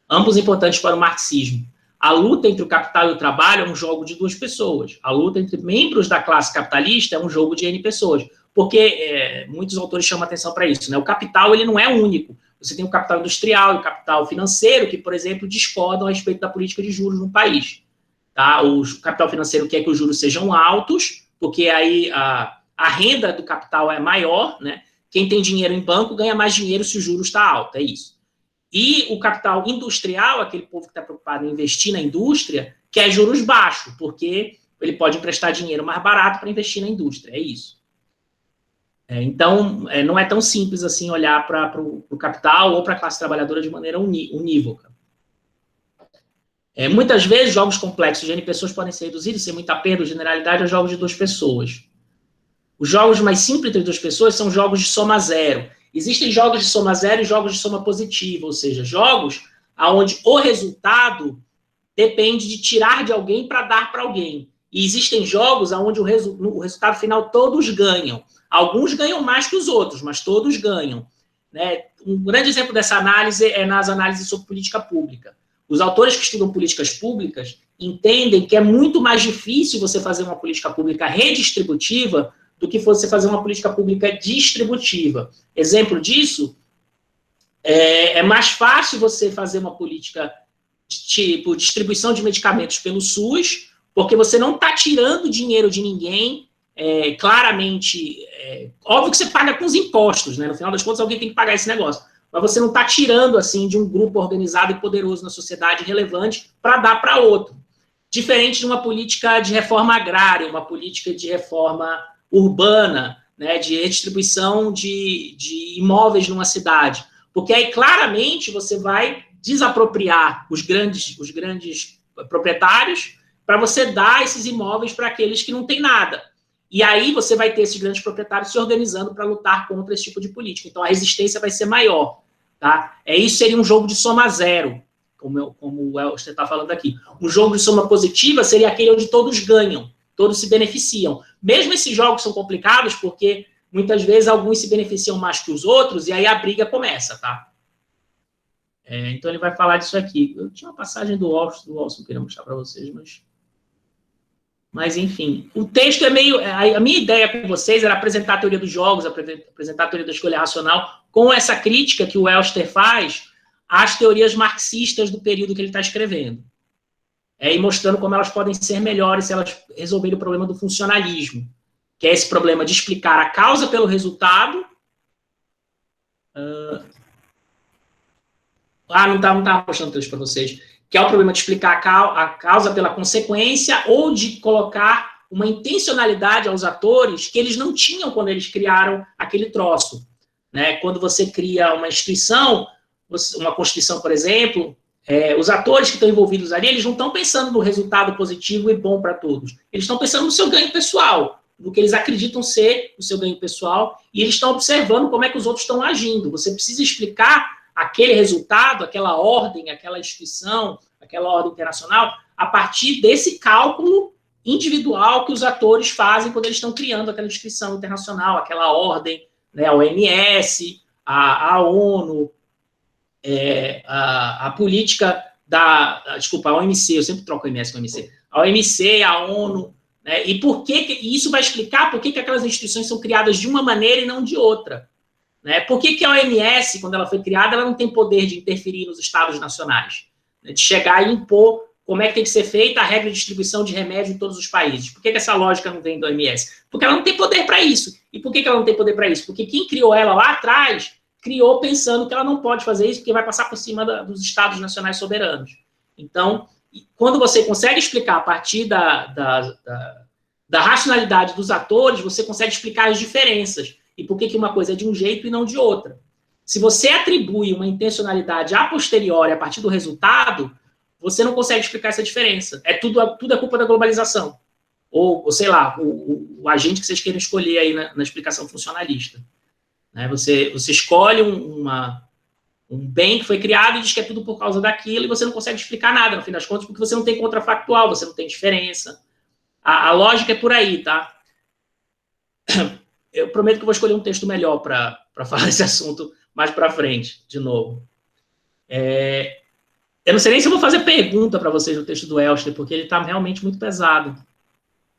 Ambos importantes para o marxismo. A luta entre o capital e o trabalho é um jogo de 2 pessoas. A luta entre membros da classe capitalista é um jogo de N pessoas. Porque muitos autores chamam atenção para isso. Né? O capital ele não é único. Você tem o capital industrial e o capital financeiro que, por exemplo, discordam a respeito da política de juros no país. Tá? O capital financeiro quer que os juros sejam altos, porque aí a renda do capital é maior, né? Quem tem dinheiro em banco ganha mais dinheiro se o juro está alto, é isso. E o capital industrial, aquele povo que está preocupado em investir na indústria, quer juros baixos, porque ele pode emprestar dinheiro mais barato para investir na indústria, é isso. Então, não é tão simples assim olhar para o capital ou para a classe trabalhadora de maneira unívoca. Muitas vezes, jogos complexos de N pessoas podem ser reduzidos, sem muita perda ou generalidade, a jogos de 2 pessoas. Os jogos mais simples entre 2 pessoas são jogos de soma zero. Existem jogos de soma zero e jogos de soma positiva, ou seja, jogos onde o resultado depende de tirar de alguém para dar para alguém. E existem jogos onde o resultado final todos ganham. Alguns ganham mais que os outros, mas todos ganham. Né? Um grande exemplo dessa análise é nas análises sobre política pública. Os autores que estudam políticas públicas entendem que é muito mais difícil você fazer uma política pública redistributiva do que você fazer uma política pública distributiva. Exemplo disso, é mais fácil você fazer uma política tipo distribuição de medicamentos pelo SUS, porque você não está tirando dinheiro de ninguém, claramente, óbvio que você paga com os impostos, né? No final das contas, alguém tem que pagar esse negócio, mas você não está tirando, assim, de um grupo organizado e poderoso na sociedade relevante para dar para outro. Diferente de uma política de reforma agrária, uma política de reforma urbana, né, de redistribuição de imóveis numa cidade. Porque aí, claramente, você vai desapropriar os grandes proprietários para você dar esses imóveis para aqueles que não têm nada. E aí você vai ter esses grandes proprietários se organizando para lutar contra esse tipo de política. Então, a resistência vai ser maior. Tá? Isso seria um jogo de soma zero, como o Elster está falando aqui. Um jogo de soma positiva seria aquele onde todos ganham, todos se beneficiam. Mesmo esses jogos são complicados porque, muitas vezes, alguns se beneficiam mais que os outros e aí a briga começa, tá? Então, ele vai falar disso aqui. Eu tinha uma passagem do Walson que eu queria mostrar para vocês, mas... Mas, enfim, o texto é meio... A minha ideia com vocês era apresentar a teoria dos jogos, apresentar a teoria da escolha racional, com essa crítica que o Elster faz às teorias marxistas do período que ele está escrevendo. E mostrando como elas podem ser melhores se elas resolverem o problema do funcionalismo, que é esse problema de explicar a causa pelo resultado. Não estava mostrando o texto para vocês. Que é o problema de explicar a causa pela consequência ou de colocar uma intencionalidade aos atores que eles não tinham quando eles criaram aquele troço. Né? Quando você cria uma instituição, uma Constituição, por exemplo, os atores que estão envolvidos ali, eles não estão pensando no resultado positivo e bom para todos. Eles estão pensando no seu ganho pessoal, no que eles acreditam ser o seu ganho pessoal, e eles estão observando como é que os outros estão agindo. Você precisa explicar aquele resultado, aquela ordem, aquela instituição, aquela ordem internacional, a partir desse cálculo individual que os atores fazem quando eles estão criando aquela instituição internacional, aquela ordem, né, a OMS, a ONU, a política desculpa, a OMC, eu sempre troco a OMS com a OMC, a OMC, a ONU, né, e isso vai explicar por que aquelas instituições são criadas de uma maneira e não de outra. Né? Por que a OMS, quando ela foi criada, ela não tem poder de interferir nos estados nacionais? Né? De chegar e impor como é que tem que ser feita a regra de distribuição de remédio em todos os países. Por que essa lógica não vem da OMS? Porque ela não tem poder para isso. E por que ela não tem poder para isso? Porque quem criou ela lá atrás, criou pensando que ela não pode fazer isso porque vai passar por cima dos estados nacionais soberanos. Então, quando você consegue explicar a partir da racionalidade dos atores, você consegue explicar as diferenças. E por que uma coisa é de um jeito e não de outra. Se você atribui uma intencionalidade a posteriori a partir do resultado, você não consegue explicar essa diferença. Tudo é culpa da globalização. Ou sei lá, o agente que vocês queiram escolher aí na explicação funcionalista. Né? Você escolhe um bem que foi criado e diz que é tudo por causa daquilo e você não consegue explicar nada, no fim das contas, porque você não tem contrafactual, você não tem diferença. A lógica é por aí, tá? Eu prometo que eu vou escolher um texto melhor para falar desse assunto mais para frente, de novo. Eu não sei nem se eu vou fazer pergunta para vocês no texto do Elster, porque ele está realmente muito pesado.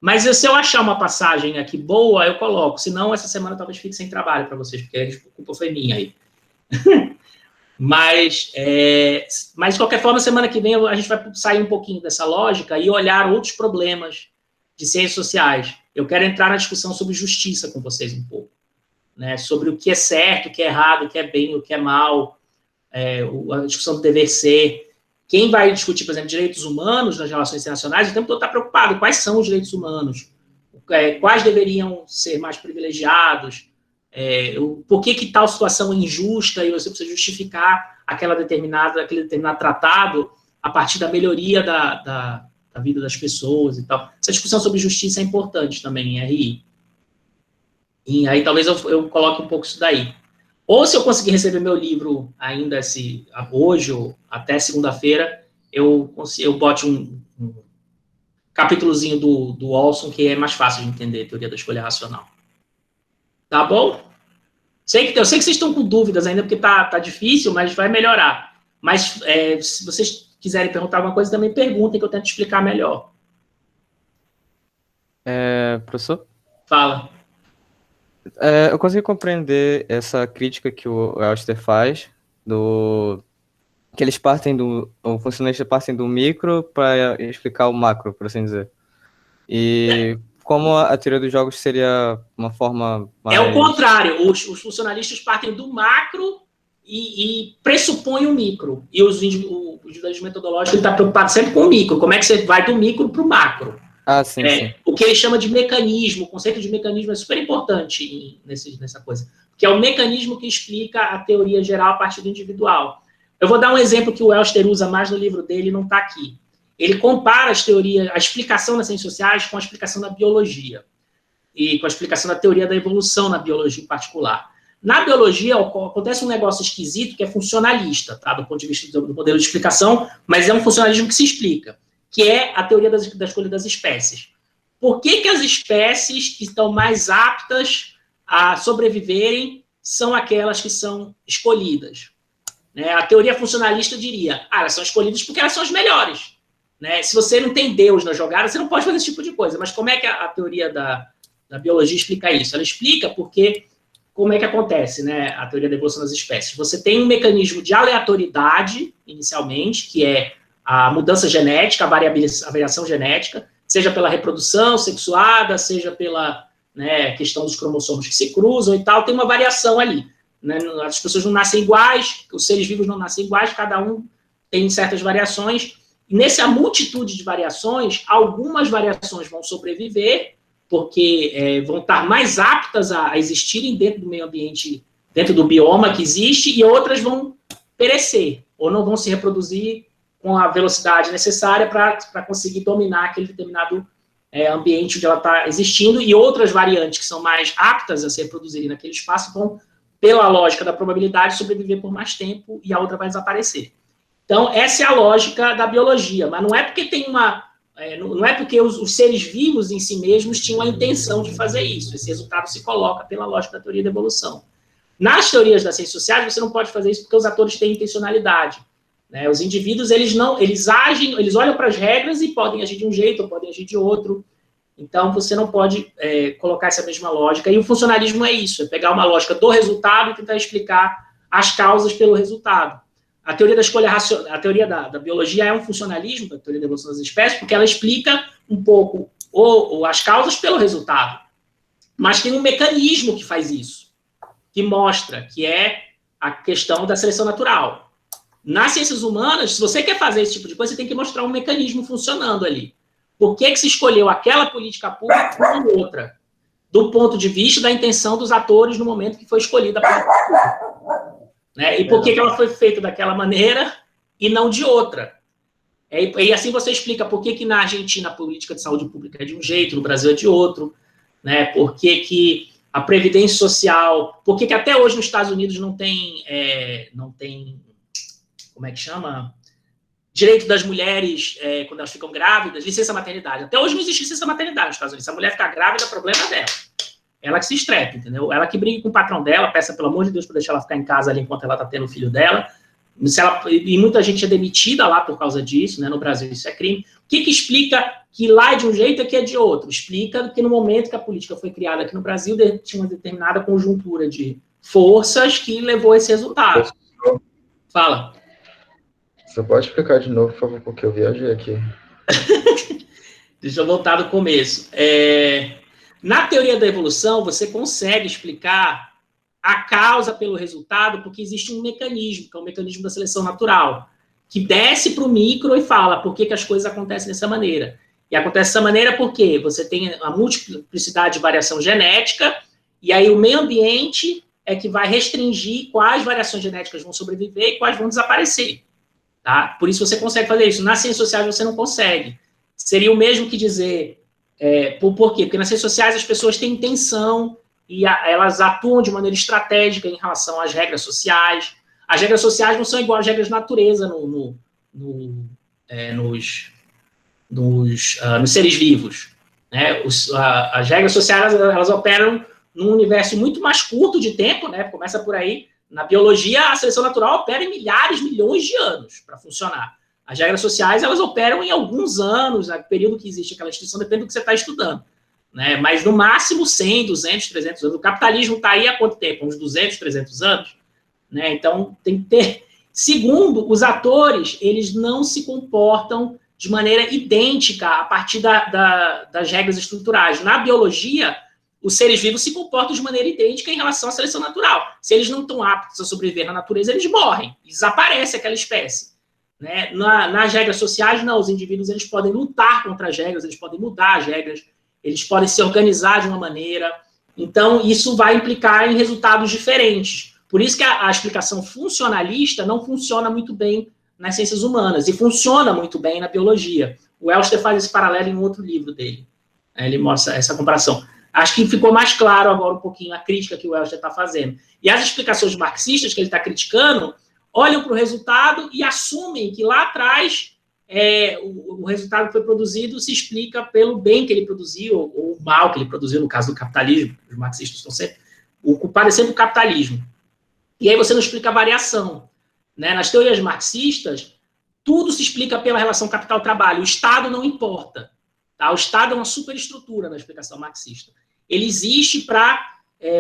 Mas se eu achar uma passagem aqui boa, eu coloco. Senão, essa semana talvez fique sem trabalho para vocês, porque a culpa foi minha aí. Mas, de qualquer forma, semana que vem a gente vai sair um pouquinho dessa lógica e olhar outros problemas de ciências sociais. Eu quero entrar na discussão sobre justiça com vocês um pouco, né? Sobre o que é certo, o que é errado, o que é bem, o que é mal, a discussão do dever ser. Quem vai discutir, por exemplo, direitos humanos nas relações internacionais, o tempo todo está preocupado. Quais são os direitos humanos? Quais deveriam ser mais privilegiados? Por que tal situação é injusta e você precisa justificar aquele determinado tratado a partir da melhoria da vida das pessoas e tal. Essa discussão sobre justiça é importante também em RI. E aí talvez eu coloque um pouco isso daí. Ou se eu conseguir receber meu livro ainda hoje ou até segunda-feira, eu bote um capítulozinho do Olson, que é mais fácil de entender, teoria da escolha racional. Tá bom? Eu sei que vocês estão com dúvidas ainda, porque tá difícil, mas vai melhorar. Mas se vocês quiserem perguntar alguma coisa, também perguntem, que eu tento explicar melhor. Professor? Fala. Eu consegui compreender essa crítica que o Elster faz, que eles os funcionalistas partem do micro para explicar o macro, por assim dizer. E como a teoria dos jogos seria uma forma mais... É o contrário, os funcionalistas partem do macro e pressupõem o micro. E o judaísmo metodológico está preocupado sempre com o micro. Como é que você vai do micro para o macro? Sim. O que ele chama de mecanismo, o conceito de mecanismo é super importante nessa coisa, que é o mecanismo que explica a teoria geral a partir do individual. Eu vou dar um exemplo que o Elster usa mais no livro dele, não está aqui. Ele compara a explicação das ciências sociais com a explicação da biologia, e com a explicação da teoria da evolução na biologia em particular. Na biologia, acontece um negócio esquisito que é funcionalista, tá? Do ponto de vista do modelo de explicação, mas é um funcionalismo que se explica, que é a teoria da escolha das espécies. Por que as espécies que estão mais aptas a sobreviverem são aquelas que são escolhidas? A teoria funcionalista diria, elas são escolhidas porque elas são as melhores. né? Se você não tem Deus na jogada, você não pode fazer esse tipo de coisa. Mas como é que a teoria da biologia explica isso? Ela explica porque, como é que acontece, né, a teoria da evolução das espécies? Você tem um mecanismo de aleatoriedade, inicialmente, que é a mudança genética, a variação genética, seja pela reprodução sexuada, seja pela, né, questão dos cromossomos que se cruzam e tal, tem uma variação ali, né? As pessoas não nascem iguais, os seres vivos não nascem iguais, cada um tem certas variações. E nessa multitude de variações, algumas variações vão sobreviver, porque vão estar mais aptas a existirem dentro do meio ambiente, dentro do bioma que existe, e outras vão perecer, ou não vão se reproduzir com a velocidade necessária para conseguir dominar aquele determinado ambiente onde ela está existindo, e outras variantes que são mais aptas a se reproduzirem naquele espaço vão, pela lógica da probabilidade, sobreviver por mais tempo, e a outra vai desaparecer. Então, essa é a lógica da biologia, mas não é porque tem não é porque os seres vivos em si mesmos tinham a intenção de fazer isso. Esse resultado se coloca pela lógica da teoria da evolução. Nas teorias das ciências sociais, você não pode fazer isso porque os atores têm intencionalidade, né? Os indivíduos, eles agem, eles olham para as regras e podem agir de um jeito ou podem agir de outro. Então, você não pode colocar essa mesma lógica. E o funcionalismo é isso, é pegar uma lógica do resultado e tentar explicar as causas pelo resultado. A teoria da escolha racional, a teoria da biologia é um funcionalismo, da teoria da evolução das espécies, porque ela explica um pouco as causas pelo resultado. Mas tem um mecanismo que faz isso, que mostra, que é a questão da seleção natural. Nas ciências humanas, se você quer fazer esse tipo de coisa, você tem que mostrar um mecanismo funcionando ali. Por que se escolheu aquela política pública ou outra? Do ponto de vista da intenção dos atores no momento que foi escolhida a política pública. Né? E por que ela foi feita daquela maneira e não de outra? E assim você explica por que na Argentina a política de saúde pública é de um jeito, no Brasil é de outro, né? Por que a previdência social, por que até hoje nos Estados Unidos não tem, como é que chama? Direito das mulheres, quando elas ficam grávidas, licença maternidade. Até hoje não existe licença maternidade nos Estados Unidos. Se a mulher ficar grávida, o problema é dela. Ela que se estrepe, entendeu? Ela que briga com o patrão dela, peça, pelo amor de Deus, para deixar ela ficar em casa ali enquanto ela está tendo o filho dela. E muita gente é demitida lá por causa disso, né? No Brasil isso é crime. O que explica que lá é de um jeito e aqui é de outro? Explica que no momento que a política foi criada aqui no Brasil, tinha uma determinada conjuntura de forças que levou a esse resultado. Fala. Você pode explicar de novo, por favor, porque eu viajei aqui. Deixa eu voltar do começo. Na teoria da evolução, você consegue explicar a causa pelo resultado, porque existe um mecanismo, que é o mecanismo da seleção natural, que desce para o micro e fala por que as coisas acontecem dessa maneira. E acontece dessa maneira porque você tem a multiplicidade de variação genética, e aí o meio ambiente é que vai restringir quais variações genéticas vão sobreviver e quais vão desaparecer. Tá? Por isso você consegue fazer isso. Nas ciências sociais você não consegue. Seria o mesmo que dizer... por quê? Porque nas ciências sociais as pessoas têm intenção e elas atuam de maneira estratégica em relação às regras sociais. As regras sociais não são igual às regras da natureza nos seres vivos. Né? As regras sociais elas operam num universo muito mais curto de tempo, né? Começa por aí. Na biologia, a seleção natural opera em milhares, milhões de anos para funcionar. As regras sociais, elas operam em alguns anos, o período que existe aquela instituição depende do que você está estudando. Né? Mas, no máximo, 100, 200, 300 anos. O capitalismo está aí há quanto tempo? Uns 200, 300 anos? Né? Então, tem que ter... Segundo, os atores, eles não se comportam de maneira idêntica a partir das regras estruturais. Na biologia, os seres vivos se comportam de maneira idêntica em relação à seleção natural. Se eles não estão aptos a sobreviver na natureza, eles morrem. Desaparece aquela espécie. Né? Nas regras sociais, não. Os indivíduos eles podem lutar contra as regras, eles podem mudar as regras, eles podem se organizar de uma maneira. Então, isso vai implicar em resultados diferentes. Por isso que a explicação funcionalista não funciona muito bem nas ciências humanas e funciona muito bem na biologia. O Elster faz esse paralelo em outro livro dele. Ele mostra essa comparação. Acho que ficou mais claro agora um pouquinho a crítica que o Elster está fazendo. E as explicações marxistas que ele está criticando olham para o resultado e assumem que lá atrás o resultado que foi produzido se explica pelo bem que ele produziu ou o mal que ele produziu, no caso do capitalismo. Os marxistas estão sempre... O culpado é sempre o capitalismo. E aí você não explica a variação. Né? Nas teorias marxistas, tudo se explica pela relação capital-trabalho. O Estado não importa. Tá? O Estado é uma superestrutura na explicação marxista. Ele existe para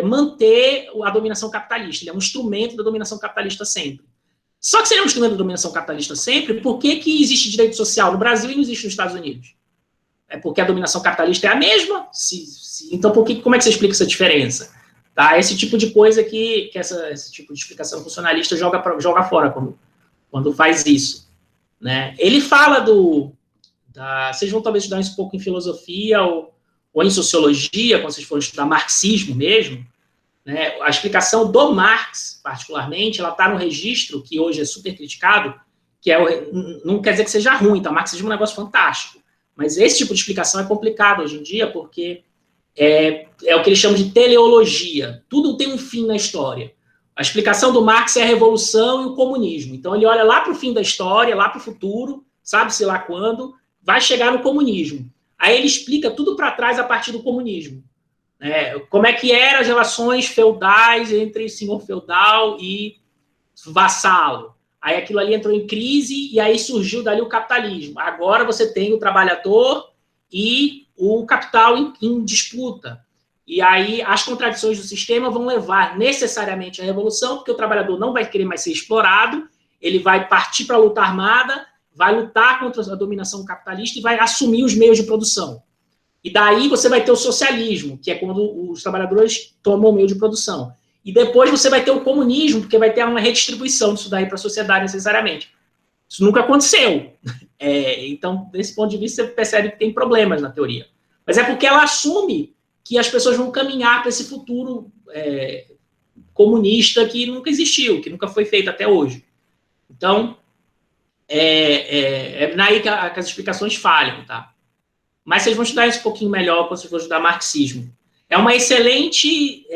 manter a dominação capitalista. Ele é um instrumento da dominação capitalista sempre. Só que se ele é um instrumento da dominação capitalista sempre, por que existe direito social no Brasil e não existe nos Estados Unidos? É porque a dominação capitalista é a mesma? Então, como é que você explica essa diferença? Tá? Esse tipo de coisa que esse tipo de explicação funcionalista joga fora quando faz isso. Né? Ele fala vocês vão talvez estudar isso um pouco em filosofia ou em sociologia, quando vocês forem estudar marxismo mesmo, né? A explicação do Marx, particularmente, ela está no registro, que hoje é super criticado, que não quer dizer que seja ruim, tá? O marxismo é um negócio fantástico, mas esse tipo de explicação é complicado hoje em dia, porque é o que eles chamam de teleologia. Tudo tem um fim na história. A explicação do Marx é a revolução e o comunismo. Então, ele olha lá para o fim da história, lá para o futuro, sabe-se lá quando, vai chegar no comunismo. Aí ele explica tudo para trás a partir do comunismo. Como é que eram as relações feudais entre senhor feudal e vassalo. Aí aquilo ali entrou em crise e aí surgiu dali o capitalismo. Agora você tem o trabalhador e o capital em disputa. E aí as contradições do sistema vão levar necessariamente à revolução, porque o trabalhador não vai querer mais ser explorado, ele vai partir para a luta armada, vai lutar contra a dominação capitalista e vai assumir os meios de produção. E daí você vai ter o socialismo, que é quando os trabalhadores tomam o meio de produção. E depois você vai ter o comunismo, porque vai ter uma redistribuição disso daí para a sociedade necessariamente. Isso nunca aconteceu. Então, desse ponto de vista, você percebe que tem problemas na teoria. Mas é porque ela assume que as pessoas vão caminhar para esse futuro comunista que nunca existiu, que nunca foi feito até hoje. Então, naí que as explicações falham, tá? Mas vocês vão estudar isso um pouquinho melhor quando vocês vão estudar marxismo. É uma excelente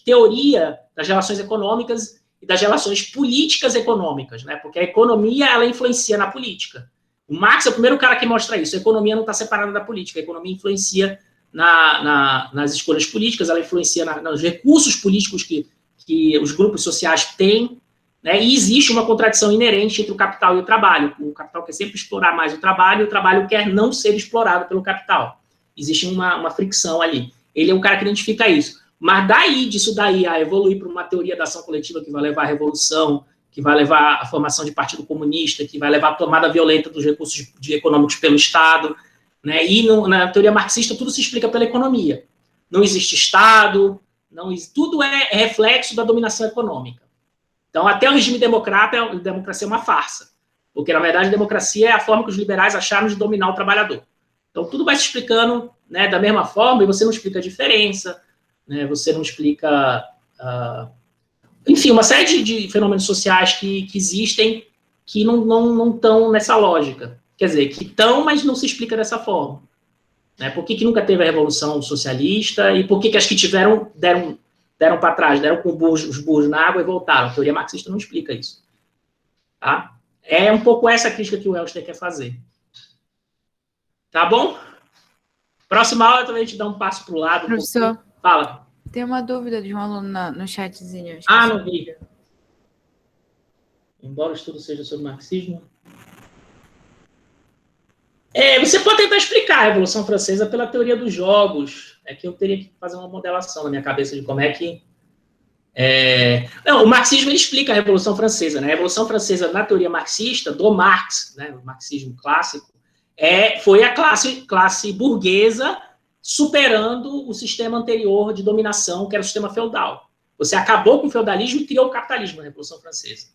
teoria das relações econômicas e das relações políticas econômicas, né? Porque a economia, ela influencia na política. O Marx é o primeiro cara que mostra isso. A economia não está separada da política. A economia influencia nas escolhas políticas, ela influencia nos recursos políticos que os grupos sociais têm, né? E existe uma contradição inerente entre o capital e o trabalho. O capital quer sempre explorar mais o trabalho quer não ser explorado pelo capital. Existe uma fricção ali. Ele é um cara que identifica isso. Mas disso daí a evoluir para uma teoria da ação coletiva que vai levar à revolução, que vai levar à formação de partido comunista, que vai levar à tomada violenta dos recursos econômicos pelo Estado, né? E na teoria marxista tudo se explica pela economia. Não existe Estado, tudo é reflexo da dominação econômica. Então, até o regime democracia é uma farsa, porque, na verdade, a democracia é a forma que os liberais acharam de dominar o trabalhador. Então, tudo vai se explicando, né, da mesma forma, e você não explica a diferença, né, você não explica... enfim, uma série de fenômenos sociais que existem que não estão nessa lógica. Quer dizer, que estão, mas não se explica dessa forma. Né? Por que nunca teve a Revolução Socialista e por que as que tiveram deram para trás, deram com os burros na água e voltaram. A teoria marxista não explica isso. Tá? É um pouco essa crítica que o Elster quer fazer. Tá bom? Próxima aula também a gente dá um passo para o lado. Professor, fala. Tem uma dúvida de um aluno no chatzinho. Não vi. Embora o estudo seja sobre marxismo. Você pode tentar explicar a Revolução Francesa pela teoria dos jogos. É que eu teria que fazer uma modelação na minha cabeça de como é que... Não, o marxismo ele explica a Revolução Francesa. Né? A Revolução Francesa, na teoria marxista, do Marx, né, o marxismo clássico, foi a classe burguesa superando o sistema anterior de dominação, que era o sistema feudal. Você acabou com o feudalismo e criou o capitalismo na Revolução Francesa.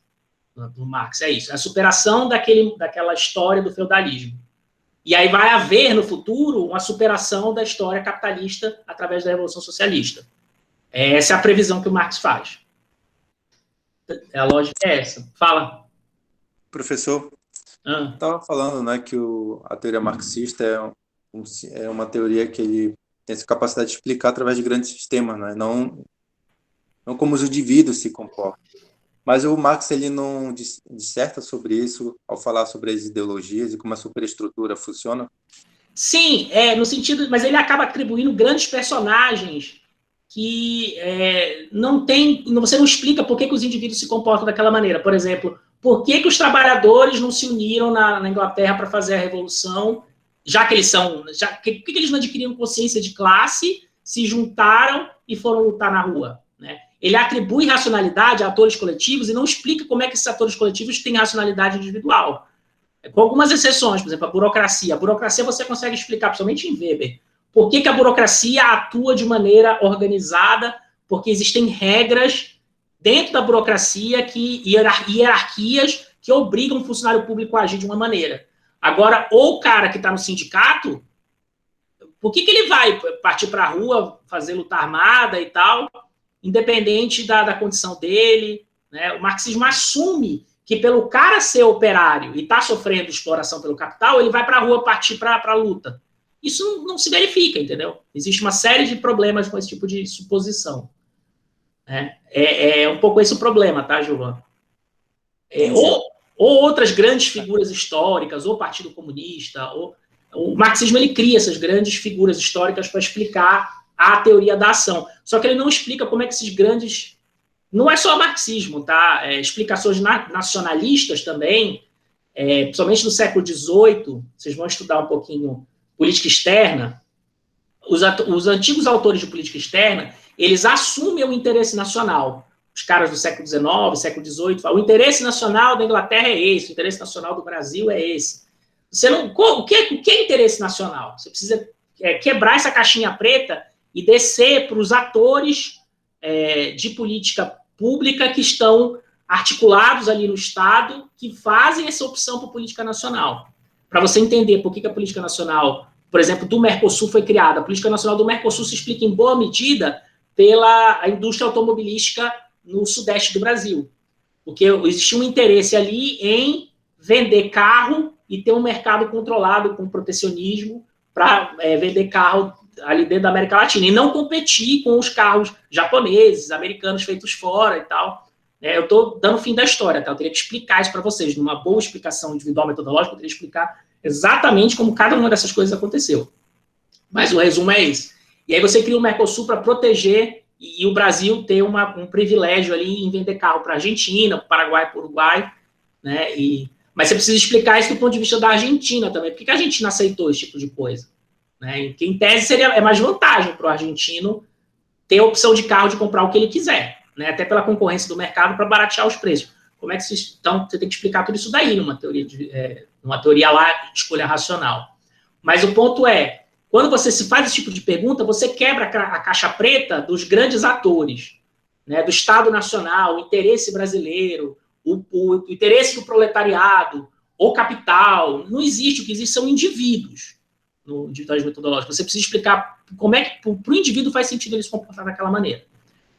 Do Marx, é isso. É a superação daquela história do feudalismo. E aí vai haver, no futuro, uma superação da história capitalista através da Revolução Socialista. Essa é a previsão que o Marx faz. A lógica é essa. Fala. Professor, estava falando, né, que a teoria marxista é uma teoria que ele tem essa capacidade de explicar através de grandes sistemas, né? Não como os indivíduos se comportam. Mas o Marx ele não disserta sobre isso ao falar sobre as ideologias e como a superestrutura funciona? Sim, no sentido, mas ele acaba atribuindo grandes personagens que você não explica por que os indivíduos se comportam daquela maneira. Por exemplo, por que os trabalhadores não se uniram na Inglaterra para fazer a revolução, já que eles são... por que eles não adquiriram consciência de classe, se juntaram e foram lutar na rua? Né? Ele atribui racionalidade a atores coletivos e não explica como é que esses atores coletivos têm racionalidade individual. Com algumas exceções, por exemplo, a burocracia. A burocracia você consegue explicar, principalmente em Weber, por que a burocracia atua de maneira organizada, porque existem regras dentro da burocracia, hierarquias que obrigam o funcionário público a agir de uma maneira. Agora, o cara que está no sindicato, por que ele vai partir para a rua, fazer luta armada e tal, independente da condição dele? Né? O marxismo assume que pelo cara ser operário e estar sofrendo exploração pelo capital, ele vai para a rua partir para a luta. Isso não se verifica, entendeu? Existe uma série de problemas com esse tipo de suposição. É um pouco esse o problema, tá, Gilvan? Ou outras grandes figuras históricas, ou o Partido Comunista, o marxismo ele cria essas grandes figuras históricas para explicar a teoria da ação. Só que ele não explica como é que esses grandes... Não é só marxismo, tá? Explicações nacionalistas também, principalmente no século XVIII, vocês vão estudar um pouquinho política externa. Os antigos autores de política externa, eles assumem o interesse nacional. Os caras do século XIX, século XVIII, falam, o interesse nacional da Inglaterra é esse, o interesse nacional do Brasil é esse. O que é interesse nacional? Você precisa quebrar essa caixinha preta e descer para os atores de política pública que estão articulados ali no Estado, que fazem essa opção por política nacional. Para você entender por que a política nacional, por exemplo, do Mercosul foi criada. A política nacional do Mercosul se explica em boa medida pela indústria automobilística no sudeste do Brasil. Porque existia um interesse ali em vender carro e ter um mercado controlado com protecionismo para vender carro ali dentro da América Latina, e não competir com os carros japoneses, americanos feitos fora e tal. Eu estou dando o fim da história, tá? Eu teria que explicar isso para vocês, numa boa explicação individual metodológica, eu teria que explicar exatamente como cada uma dessas coisas aconteceu. Mas o resumo é esse. E aí você cria o Mercosul para proteger, e o Brasil ter um privilégio ali em vender carro para a Argentina, para o Paraguai, para o Uruguai, né? Mas você precisa explicar isso do ponto de vista da Argentina também. Por que a Argentina aceitou esse tipo de coisa? Né? Que, em tese, é mais vantagem para o argentino ter a opção de carro de comprar o que ele quiser, né? Até pela concorrência do mercado para baratear os preços. Como é que então, você tem que explicar tudo isso daí numa teoria lá de escolha racional. Mas o ponto é, quando você se faz esse tipo de pergunta, você quebra a caixa preta dos grandes atores, né? Do Estado Nacional, o interesse brasileiro, o interesse do proletariado, o capital. Não existe, o que existe são indivíduos. No individualismo metodológico, você precisa explicar como é que para o indivíduo faz sentido ele se comportar daquela maneira.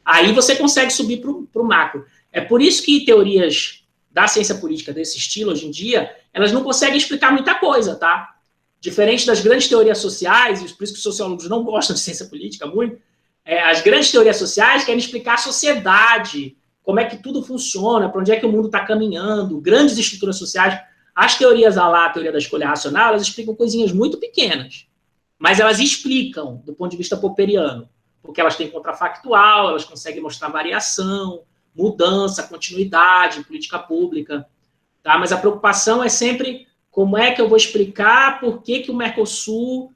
Aí você consegue subir para o macro. É por isso que teorias da ciência política desse estilo, hoje em dia, elas não conseguem explicar muita coisa, tá? Diferente das grandes teorias sociais, e por isso que os sociólogos não gostam de ciência política muito, as grandes teorias sociais querem explicar a sociedade, como é que tudo funciona, para onde é que o mundo está caminhando, grandes estruturas sociais. As teorias a teoria da escolha racional, elas explicam coisinhas muito pequenas, mas elas explicam do ponto de vista popperiano, porque elas têm contrafactual, elas conseguem mostrar variação, mudança, continuidade em política pública, tá? Mas a preocupação é sempre como é que eu vou explicar por que o Mercosul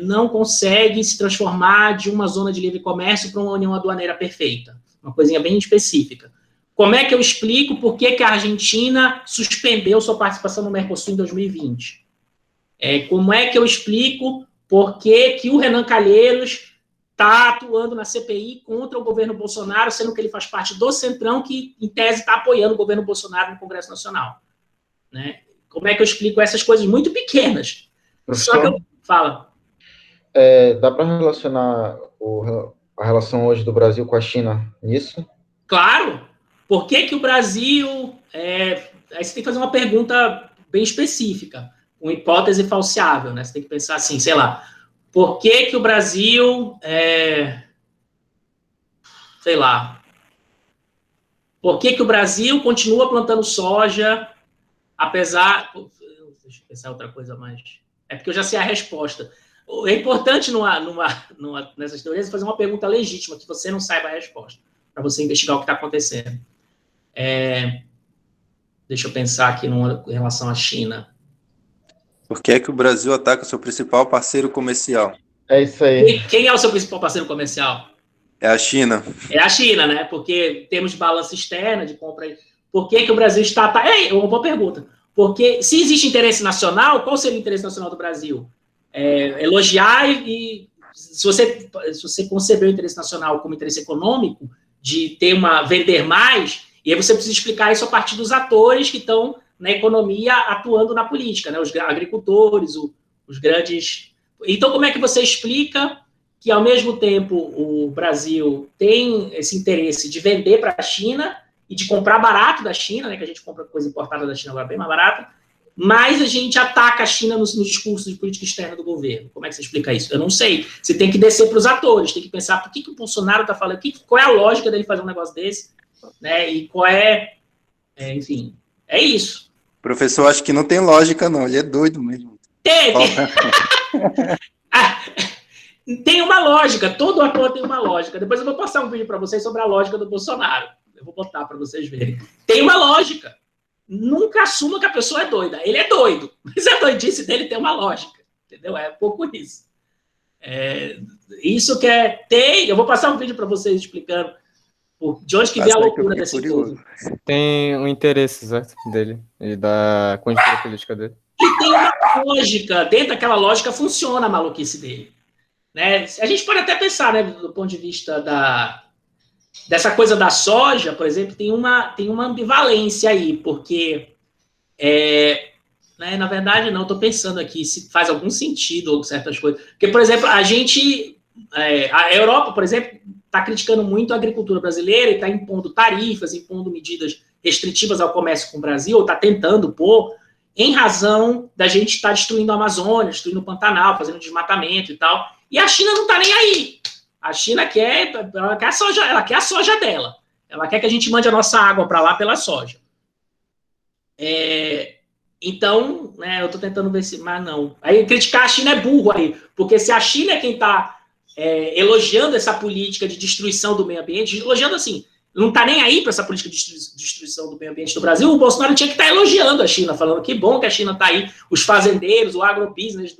não consegue se transformar de uma zona de livre comércio para uma união aduaneira perfeita, uma coisinha bem específica. Como é que eu explico por que a Argentina suspendeu sua participação no Mercosul em 2020? Como é que eu explico por que o Renan Calheiros está atuando na CPI contra o governo Bolsonaro, sendo que ele faz parte do Centrão, que, em tese, está apoiando o governo Bolsonaro no Congresso Nacional? Né? Como é que eu explico essas coisas muito pequenas? Só que eu... Fala. Dá para relacionar a relação hoje do Brasil com a China nisso? Claro! Por que o Brasil... Aí você tem que fazer uma pergunta bem específica, uma hipótese falseável, né? Você tem que pensar assim, sei lá, por que o Brasil... sei lá. Por que o Brasil continua plantando soja, apesar... Deixa eu pensar outra coisa mais... É porque eu já sei a resposta. É importante nessas teorias fazer uma pergunta legítima, que você não saiba a resposta, para você investigar o que está acontecendo. Deixa eu pensar aqui em relação à China. Por que é que o Brasil ataca o seu principal parceiro comercial? É isso aí. Quem é o seu principal parceiro comercial? É a China. É a China, né? Porque temos balança externa de compra. Por que o Brasil está... uma boa pergunta. Porque se existe interesse nacional, qual seria o interesse nacional do Brasil? Elogiar e... Se você concebeu o interesse nacional como interesse econômico, de vender mais, e aí você precisa explicar isso a partir dos atores que estão na economia atuando na política, né? Os agricultores, os grandes... Então, como é que você explica que, ao mesmo tempo, o Brasil tem esse interesse de vender para a China e de comprar barato da China, né? Que a gente compra coisa importada da China agora bem mais barata, mas a gente ataca a China no discurso de política externa do governo. Como é que você explica isso? Eu não sei. Você tem que descer para os atores, tem que pensar por que o Bolsonaro está falando, qual é a lógica dele fazer um negócio desse, né? E qual enfim, é isso. Professor, acho que não tem lógica, não. Ele é doido mesmo. Tem uma lógica. Todo ator tem uma lógica. Depois eu vou passar um vídeo para vocês sobre a lógica do Bolsonaro. Eu vou botar para vocês verem. Tem uma lógica. Nunca assuma que a pessoa é doida. Ele é doido, mas a doidice dele tem uma lógica, entendeu? É um pouco isso. Isso que eu vou passar um vídeo para vocês explicando de onde que vem a loucura desse povo. Tem um interesse, certo, dele e da conjuntura política dele. E tem uma lógica, dentro daquela lógica funciona a maluquice dele. Né? A gente pode até pensar, né, do ponto de vista dessa coisa da soja, por exemplo, tem uma ambivalência aí, porque, né, na verdade, não, estou pensando aqui se faz algum sentido ou certas coisas. Porque, por exemplo, a Europa, por exemplo, está criticando muito a agricultura brasileira e está impondo tarifas, impondo medidas restritivas ao comércio com o Brasil, ou está tentando pôr, em razão da gente estar destruindo a Amazônia, destruindo o Pantanal, fazendo desmatamento e tal. E a China não está nem aí. A China ela quer a soja dela. Ela quer que a gente mande a nossa água para lá pela soja. Então, né, eu estou tentando ver se... Mas não. Aí criticar a China é burro aí. Porque se a China é quem está elogiando essa política de destruição do meio ambiente, elogiando assim, não está nem aí para essa política de destruição do meio ambiente do Brasil, o Bolsonaro tinha que estar elogiando a China, falando que bom que a China está aí, os fazendeiros, o agrobusiness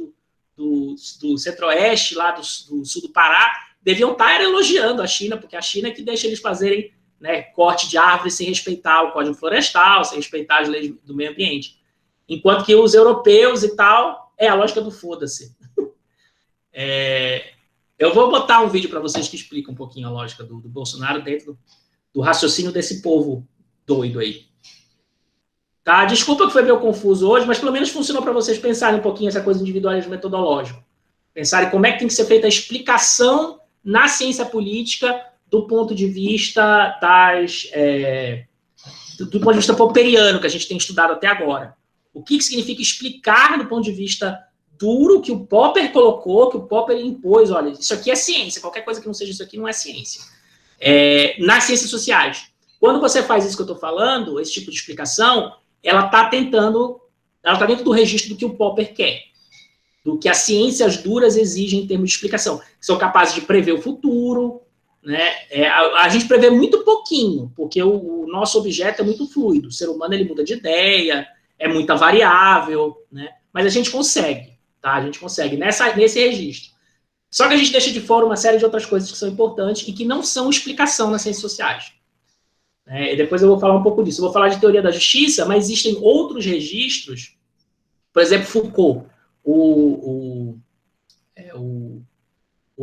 do centro-oeste, lá do sul do Pará, deviam estar elogiando a China, porque a China é que deixa eles fazerem, né, corte de árvores sem respeitar o Código Florestal, sem respeitar as leis do meio ambiente. Enquanto que os europeus e tal, é a lógica do foda-se. Eu vou botar um vídeo para vocês que explica um pouquinho a lógica do Bolsonaro dentro do raciocínio desse povo doido aí. Tá? Desculpa que foi meio confuso hoje, mas pelo menos funcionou para vocês pensarem um pouquinho essa coisa de individualismo metodológico. Pensarem como é que tem que ser feita a explicação na ciência política do ponto de vista do ponto de vista popperiano que a gente tem estudado até agora. O que significa explicar do ponto de vista duro que o Popper colocou, que o Popper impôs, olha, isso aqui é ciência, qualquer coisa que não seja isso aqui não é ciência. Nas ciências sociais. Quando você faz isso que eu estou falando, esse tipo de explicação, ela está dentro do registro do que o Popper quer, do que as ciências duras exigem em termos de explicação, que são capazes de prever o futuro, né? A gente prevê muito pouquinho, porque o nosso objeto é muito fluido, o ser humano ele muda de ideia, é muita variável, né? Mas a gente consegue, tá? A gente consegue nesse registro. Só que a gente deixa de fora uma série de outras coisas que são importantes e que não são explicação nas ciências sociais. E depois eu vou falar um pouco disso. Eu vou falar de teoria da justiça, mas existem outros registros, por exemplo, Foucault. O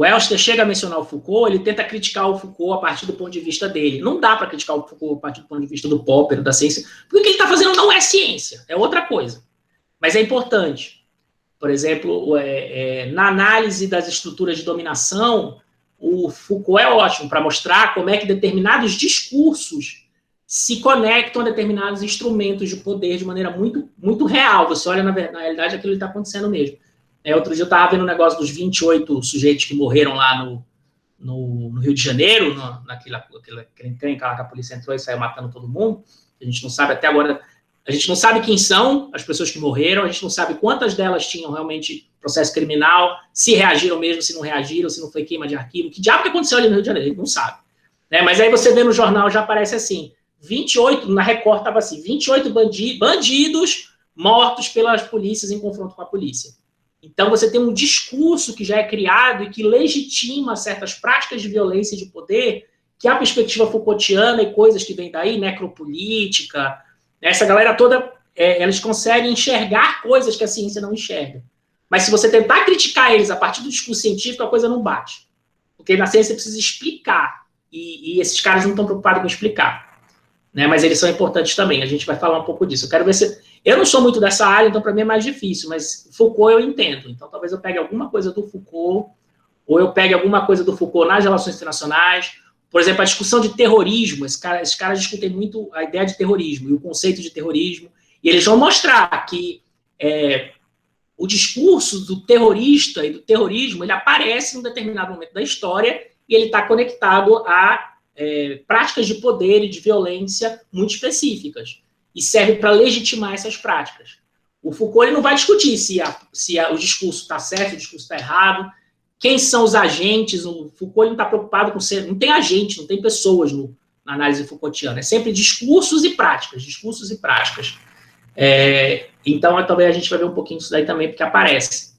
Elster chega a mencionar o Foucault, ele tenta criticar o Foucault a partir do ponto de vista dele. Não dá para criticar o Foucault a partir do ponto de vista do Popper, da ciência, porque o que ele está fazendo não é ciência, é outra coisa. Mas é importante. Por exemplo, na análise das estruturas de dominação, o Foucault é ótimo para mostrar como é que determinados discursos se conectam a determinados instrumentos de poder de maneira muito, muito real. Você olha, na realidade, aquilo que está acontecendo mesmo. Outro dia eu estava vendo um negócio dos 28 sujeitos que morreram lá no Rio de Janeiro, naquela encrenca lá que a polícia entrou e saiu matando todo mundo. A gente não sabe até agora... A gente não sabe quem são as pessoas que morreram, a gente não sabe quantas delas tinham realmente processo criminal, se reagiram mesmo, se não reagiram, se não foi queima de arquivo, que diabo que aconteceu ali no Rio de Janeiro, a gente não sabe. Mas aí você vê no jornal, já aparece assim, 28, na Record estava assim, 28 bandidos mortos pelas polícias em confronto com a polícia. Então, você tem um discurso que já é criado e que legitima certas práticas de violência e de poder, que a perspectiva Foucaultiana e coisas que vêm daí, necropolítica, essa galera toda, eles conseguem enxergar coisas que a ciência não enxerga. Mas se você tentar criticar eles a partir do discurso científico, a coisa não bate. Porque na ciência precisa explicar, e esses caras não estão preocupados com explicar. Né? Mas eles são importantes também, a gente vai falar um pouco disso. Eu quero ver se... Eu não sou muito dessa área, então para mim é mais difícil, mas Foucault eu entendo. Então talvez eu pegue alguma coisa do Foucault, ou eu pegue alguma coisa do Foucault nas relações internacionais. Por exemplo, a discussão de terrorismo, esses caras discutem muito a ideia de terrorismo e o conceito de terrorismo, e eles vão mostrar que o discurso do terrorista e do terrorismo, ele aparece em um determinado momento da história e ele está conectado a práticas de poder e de violência muito específicas e serve para legitimar essas práticas. O Foucault ele não vai discutir se o discurso está certo, se o discurso está errado, quem são os agentes. O Foucault não está preocupado com ser... Não tem agente, não tem pessoas na análise Foucaultiana. É sempre discursos e práticas, discursos e práticas. Então, talvez a gente vai ver um pouquinho disso daí também, porque aparece.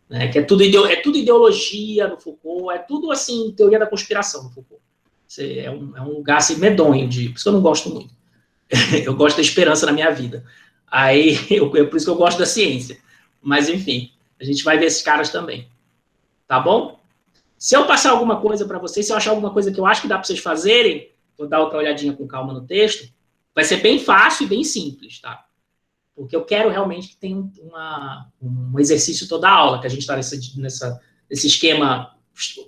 Né? Que é tudo ideologia no Foucault, é tudo, assim, teoria da conspiração no Foucault. É um lugar, assim, medonho, por isso que eu não gosto muito. Eu gosto da esperança na minha vida. Por isso que eu gosto da ciência. Mas, enfim, a gente vai ver esses caras também. Tá bom? Se eu passar alguma coisa para vocês, se eu achar alguma coisa que eu acho que dá para vocês fazerem, vou dar outra olhadinha com calma no texto, vai ser bem fácil e bem simples, tá? Porque eu quero realmente que tenha um exercício toda a aula, que a gente está nesse esquema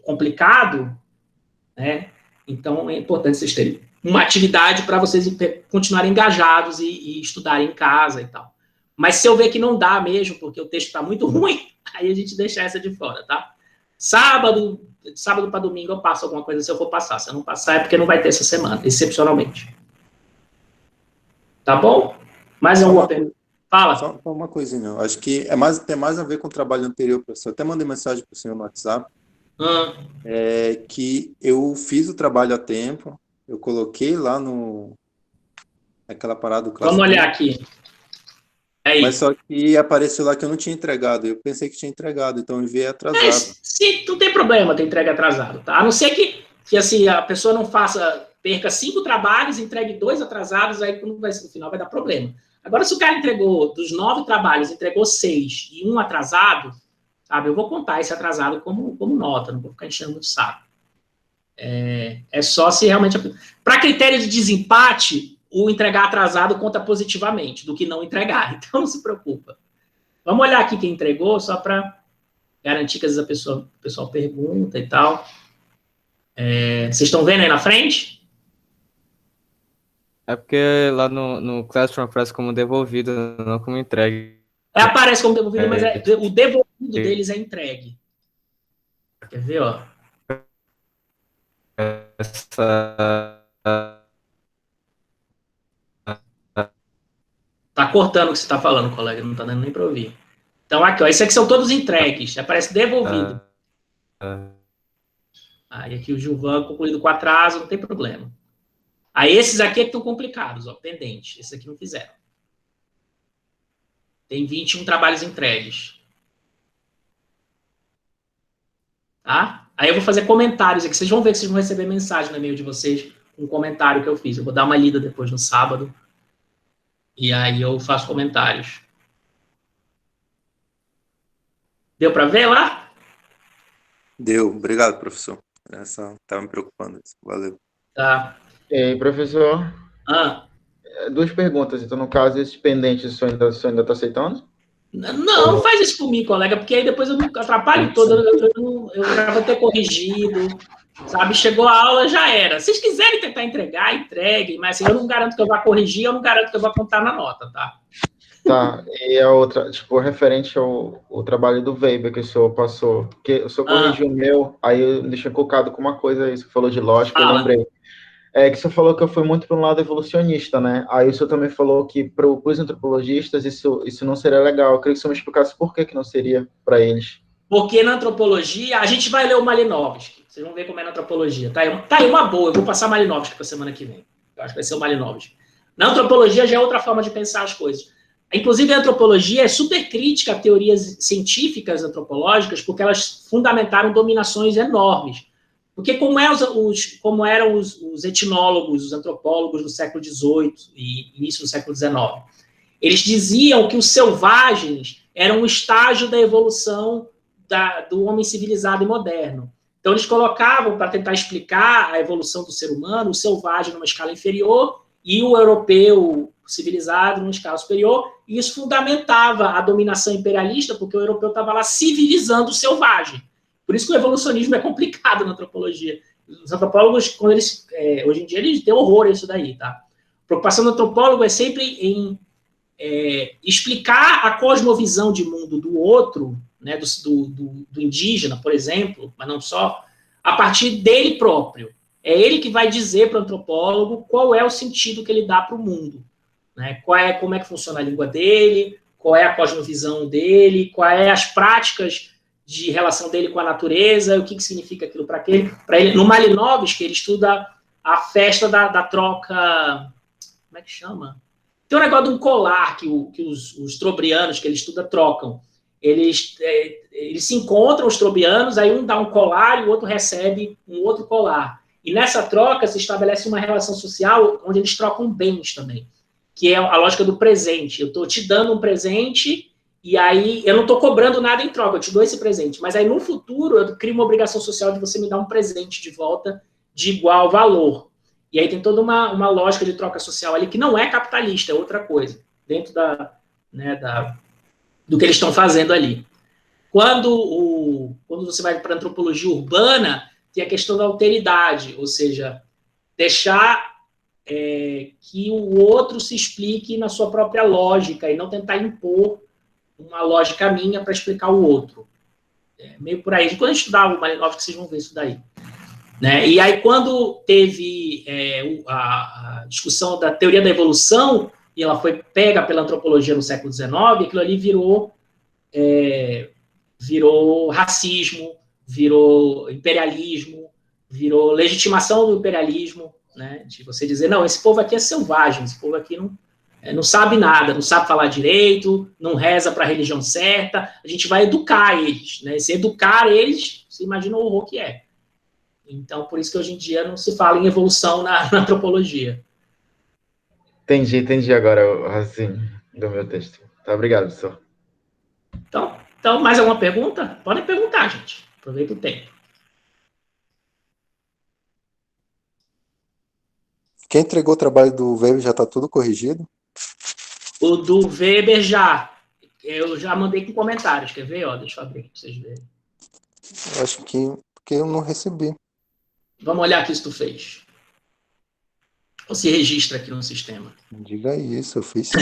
complicado, né? Então, é importante vocês terem uma atividade para vocês continuarem engajados e estudarem em casa e tal. Mas se eu ver que não dá mesmo, porque o texto está muito ruim, aí a gente deixa essa de fora, tá? Sábado para domingo eu passo alguma coisa se eu for passar. Se eu não passar é porque não vai ter essa semana, excepcionalmente. Tá bom? Mais alguma pergunta? Fala. Só uma coisinha. Eu acho que tem mais a ver com o trabalho anterior, professor. Eu até mandei mensagem para o senhor no WhatsApp. Que eu fiz o trabalho a tempo, eu coloquei lá naquela parada do Vamos olhar aqui. Mas só que apareceu lá que eu não tinha entregado. Eu pensei que tinha entregado, então eu enviei atrasado. Se não tem problema ter entrega atrasado, tá? A não ser que assim, a pessoa não perca 5 trabalhos, entregue 2 atrasados, aí no final vai dar problema. Agora, se o cara entregou, dos 9 trabalhos, entregou 6 e 1 atrasado, sabe, eu vou contar esse atrasado como nota, não vou ficar enchendo muito saco. É só se realmente... Para critério de desempate, o entregar atrasado conta positivamente do que não entregar, então não se preocupa. Vamos olhar aqui quem entregou, só para garantir que às vezes o pessoal pergunta e tal. Vocês estão vendo aí na frente? É porque lá no Classroom aparece como devolvido, não como entregue. Aparece como devolvido, mas o devolvido deles é entregue. Quer ver, ó? Tá cortando o que você tá falando, colega, não tá dando nem para ouvir. Então, aqui, ó, esses aqui são todos entregues, aparece devolvido. Aí aqui o Gilvan concluído com atraso, não tem problema. Aí esses aqui é que estão complicados, ó, pendente. Esses aqui não fizeram. Tem 21 trabalhos entregues. Tá? Aí eu vou fazer comentários aqui. Vocês vão ver que vocês vão receber mensagem no e-mail de vocês com um comentário que eu fiz. Eu vou dar uma lida depois no sábado. E aí eu faço comentários. Deu para ver lá? Deu. Obrigado, professor. Estava me preocupando. Valeu. Tá. E aí, professor? 2 perguntas. Então, no caso, esses pendentes, o senhor ainda está aceitando? Não faz isso comigo, colega, porque aí depois eu me atrapalho todo, eu já vou ter corrigido, sabe? Chegou a aula, já era. Se vocês quiserem tentar entregar, entreguem, mas assim, eu não garanto que eu vá corrigir, eu não garanto que eu vá contar na nota, tá? Tá, e a outra, referente ao trabalho do Weber que o senhor passou, que o senhor corrigiu o meu, aí eu deixei colocado com uma coisa aí, você falou de lógica, eu lembrei. Que o senhor falou que eu fui muito para um lado evolucionista, né? Aí o senhor também falou que para os antropologistas isso não seria legal. Eu queria que o senhor me explicasse por que não seria para eles. Porque na antropologia, a gente vai ler o Malinowski. Vocês vão ver como é na antropologia. Tá aí uma boa, eu vou passar Malinowski para a semana que vem. eu acho que vai ser o Malinowski. Na antropologia já é outra forma de pensar as coisas. Inclusive, a antropologia é super crítica a teorias científicas antropológicas, porque elas fundamentaram dominações enormes. Porque como eram os etnólogos, os antropólogos do século XVIII e início do século XIX, eles diziam que os selvagens eram um estágio da evolução do homem civilizado e moderno. Então, eles colocavam, para tentar explicar a evolução do ser humano, o selvagem numa escala inferior e o europeu civilizado numa escala superior, e isso fundamentava a dominação imperialista, porque o europeu estava lá civilizando o selvagem. Por isso que o evolucionismo é complicado na antropologia. Os antropólogos, quando eles, hoje em dia, eles têm horror a isso daí, tá? A preocupação do antropólogo é sempre em explicar a cosmovisão de mundo do outro, né, do indígena, por exemplo, mas não só, a partir dele próprio. É ele que vai dizer para o antropólogo qual é o sentido que ele dá para o mundo, né? Como é que funciona a língua dele, qual é a cosmovisão dele, quais as práticas de relação dele com a natureza, o que significa aquilo para ele. No Malinowski, ele estuda a festa da troca, como é que chama? Tem um negócio de um colar que os trobrianos, que ele estuda, trocam. Eles se encontram, os trobrianos, aí um dá um colar e o outro recebe um outro colar. E nessa troca se estabelece uma relação social onde eles trocam bens também, que é a lógica do presente. Eu estou te dando um presente e aí eu não estou cobrando nada em troca, eu te dou esse presente. Mas aí no futuro eu crio uma obrigação social de você me dar um presente de volta de igual valor. E aí tem toda uma lógica de troca social ali que não é capitalista, é outra coisa, dentro do que eles estão fazendo ali. Quando você vai para a antropologia urbana, tem a questão da alteridade, ou seja, deixar que o outro se explique na sua própria lógica e não tentar impor uma lógica minha para explicar o outro. É meio por aí. Quando a gente estudava o Malinowski, vocês vão ver isso daí. Né? E aí, quando teve a discussão da teoria da evolução, e ela foi pega pela antropologia no século XIX, aquilo ali virou racismo, virou imperialismo, virou legitimação do imperialismo, né? De você dizer, não, esse povo aqui é selvagem, esse povo aqui não sabe nada, não sabe falar direito, não reza para a religião certa, a gente vai educar eles, né? Se educar eles, você imagina o horror que é. Então, por isso que hoje em dia não se fala em evolução na antropologia. Entendi agora o raciocínio do meu texto. Tá, obrigado, professor. Então, mais alguma pergunta? Podem perguntar, gente. Aproveita o tempo. Quem entregou o trabalho do Weber já está tudo corrigido? O do Weber eu já mandei com comentários. Quer ver? Deixa eu abrir aqui para vocês verem. Eu acho que porque eu não recebi. Vamos olhar aqui se tu fez. Ou se registra aqui no sistema. Diga isso, eu fiz sim.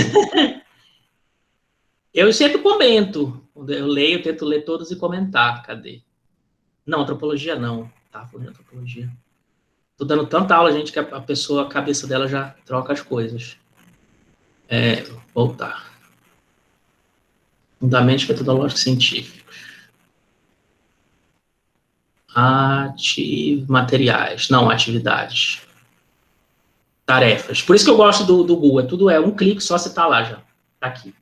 Eu sempre comento. Quando eu leio, eu tento ler todos e comentar. Cadê? Não, antropologia não. Tá, falando de antropologia. Tô dando tanta aula, gente, que a cabeça dela já troca as coisas. Voltar. Fundamentos metodológicos científicos. Materiais. Não, atividades. Tarefas. Por isso que eu gosto do Google. Tudo um clique só, você tá lá já. Tá aqui.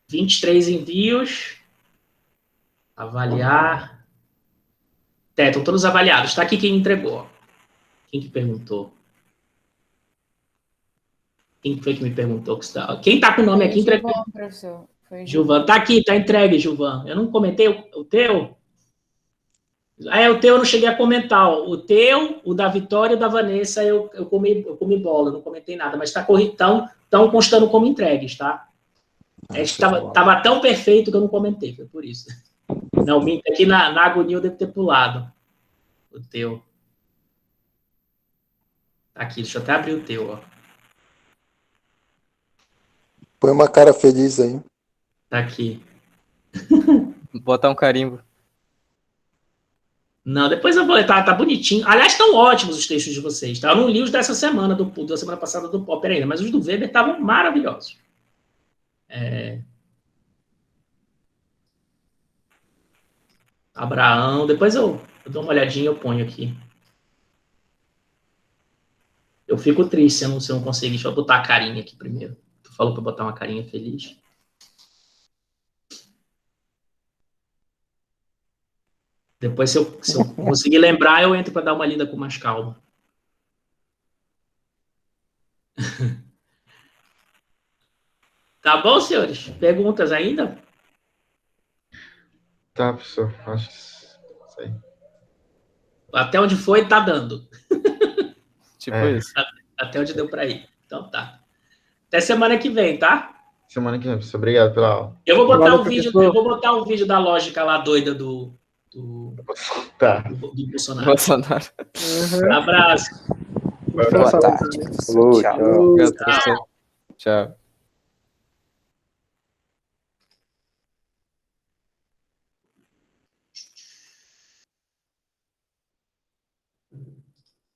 23 envios. Avaliar. Estão todos avaliados. Tá aqui quem entregou. Quem que perguntou? Quem foi que me perguntou? Quem tá com o nome aqui entregou? Gilvan, professor. Gilvan. Tá aqui, tá entregue, Gilvan. Eu não comentei o teu? O teu eu não cheguei a comentar. O teu, o da Vitória e o da Vanessa, eu comi bola, não comentei nada, mas estão constando como entregues, tá? Estava tão perfeito que eu não comentei, foi por isso. Não, aqui na agonia eu devo ter pulado. O teu. Tá aqui, deixa eu até abrir o teu, ó. Põe uma cara feliz aí. Tá aqui. Botar um carimbo. Não, depois eu vou. Tá bonitinho. Aliás, estão ótimos os textos de vocês, tá? Eu não li os dessa semana, da semana passada do Popper ainda, mas os do Weber estavam maravilhosos. Abraão, depois eu dou uma olhadinha e eu ponho aqui. Eu fico triste se eu não conseguir. Deixa eu botar a carinha aqui primeiro. Tu falou para botar uma carinha feliz. Depois, se eu conseguir lembrar, eu entro para dar uma lida com mais calma. Tá bom, senhores? Perguntas ainda? Tá, professor. Acho que sei. Até onde foi, tá dando. Tipo isso. Até onde deu para ir. Então tá. Até semana que vem, tá? Semana que vem, professor. Obrigado pela aula. Eu vou botar o vídeo da lógica lá doida do Bolsonaro. Bolsonaro. Abraço. Boa tarde. Falou, tchau. Tchau.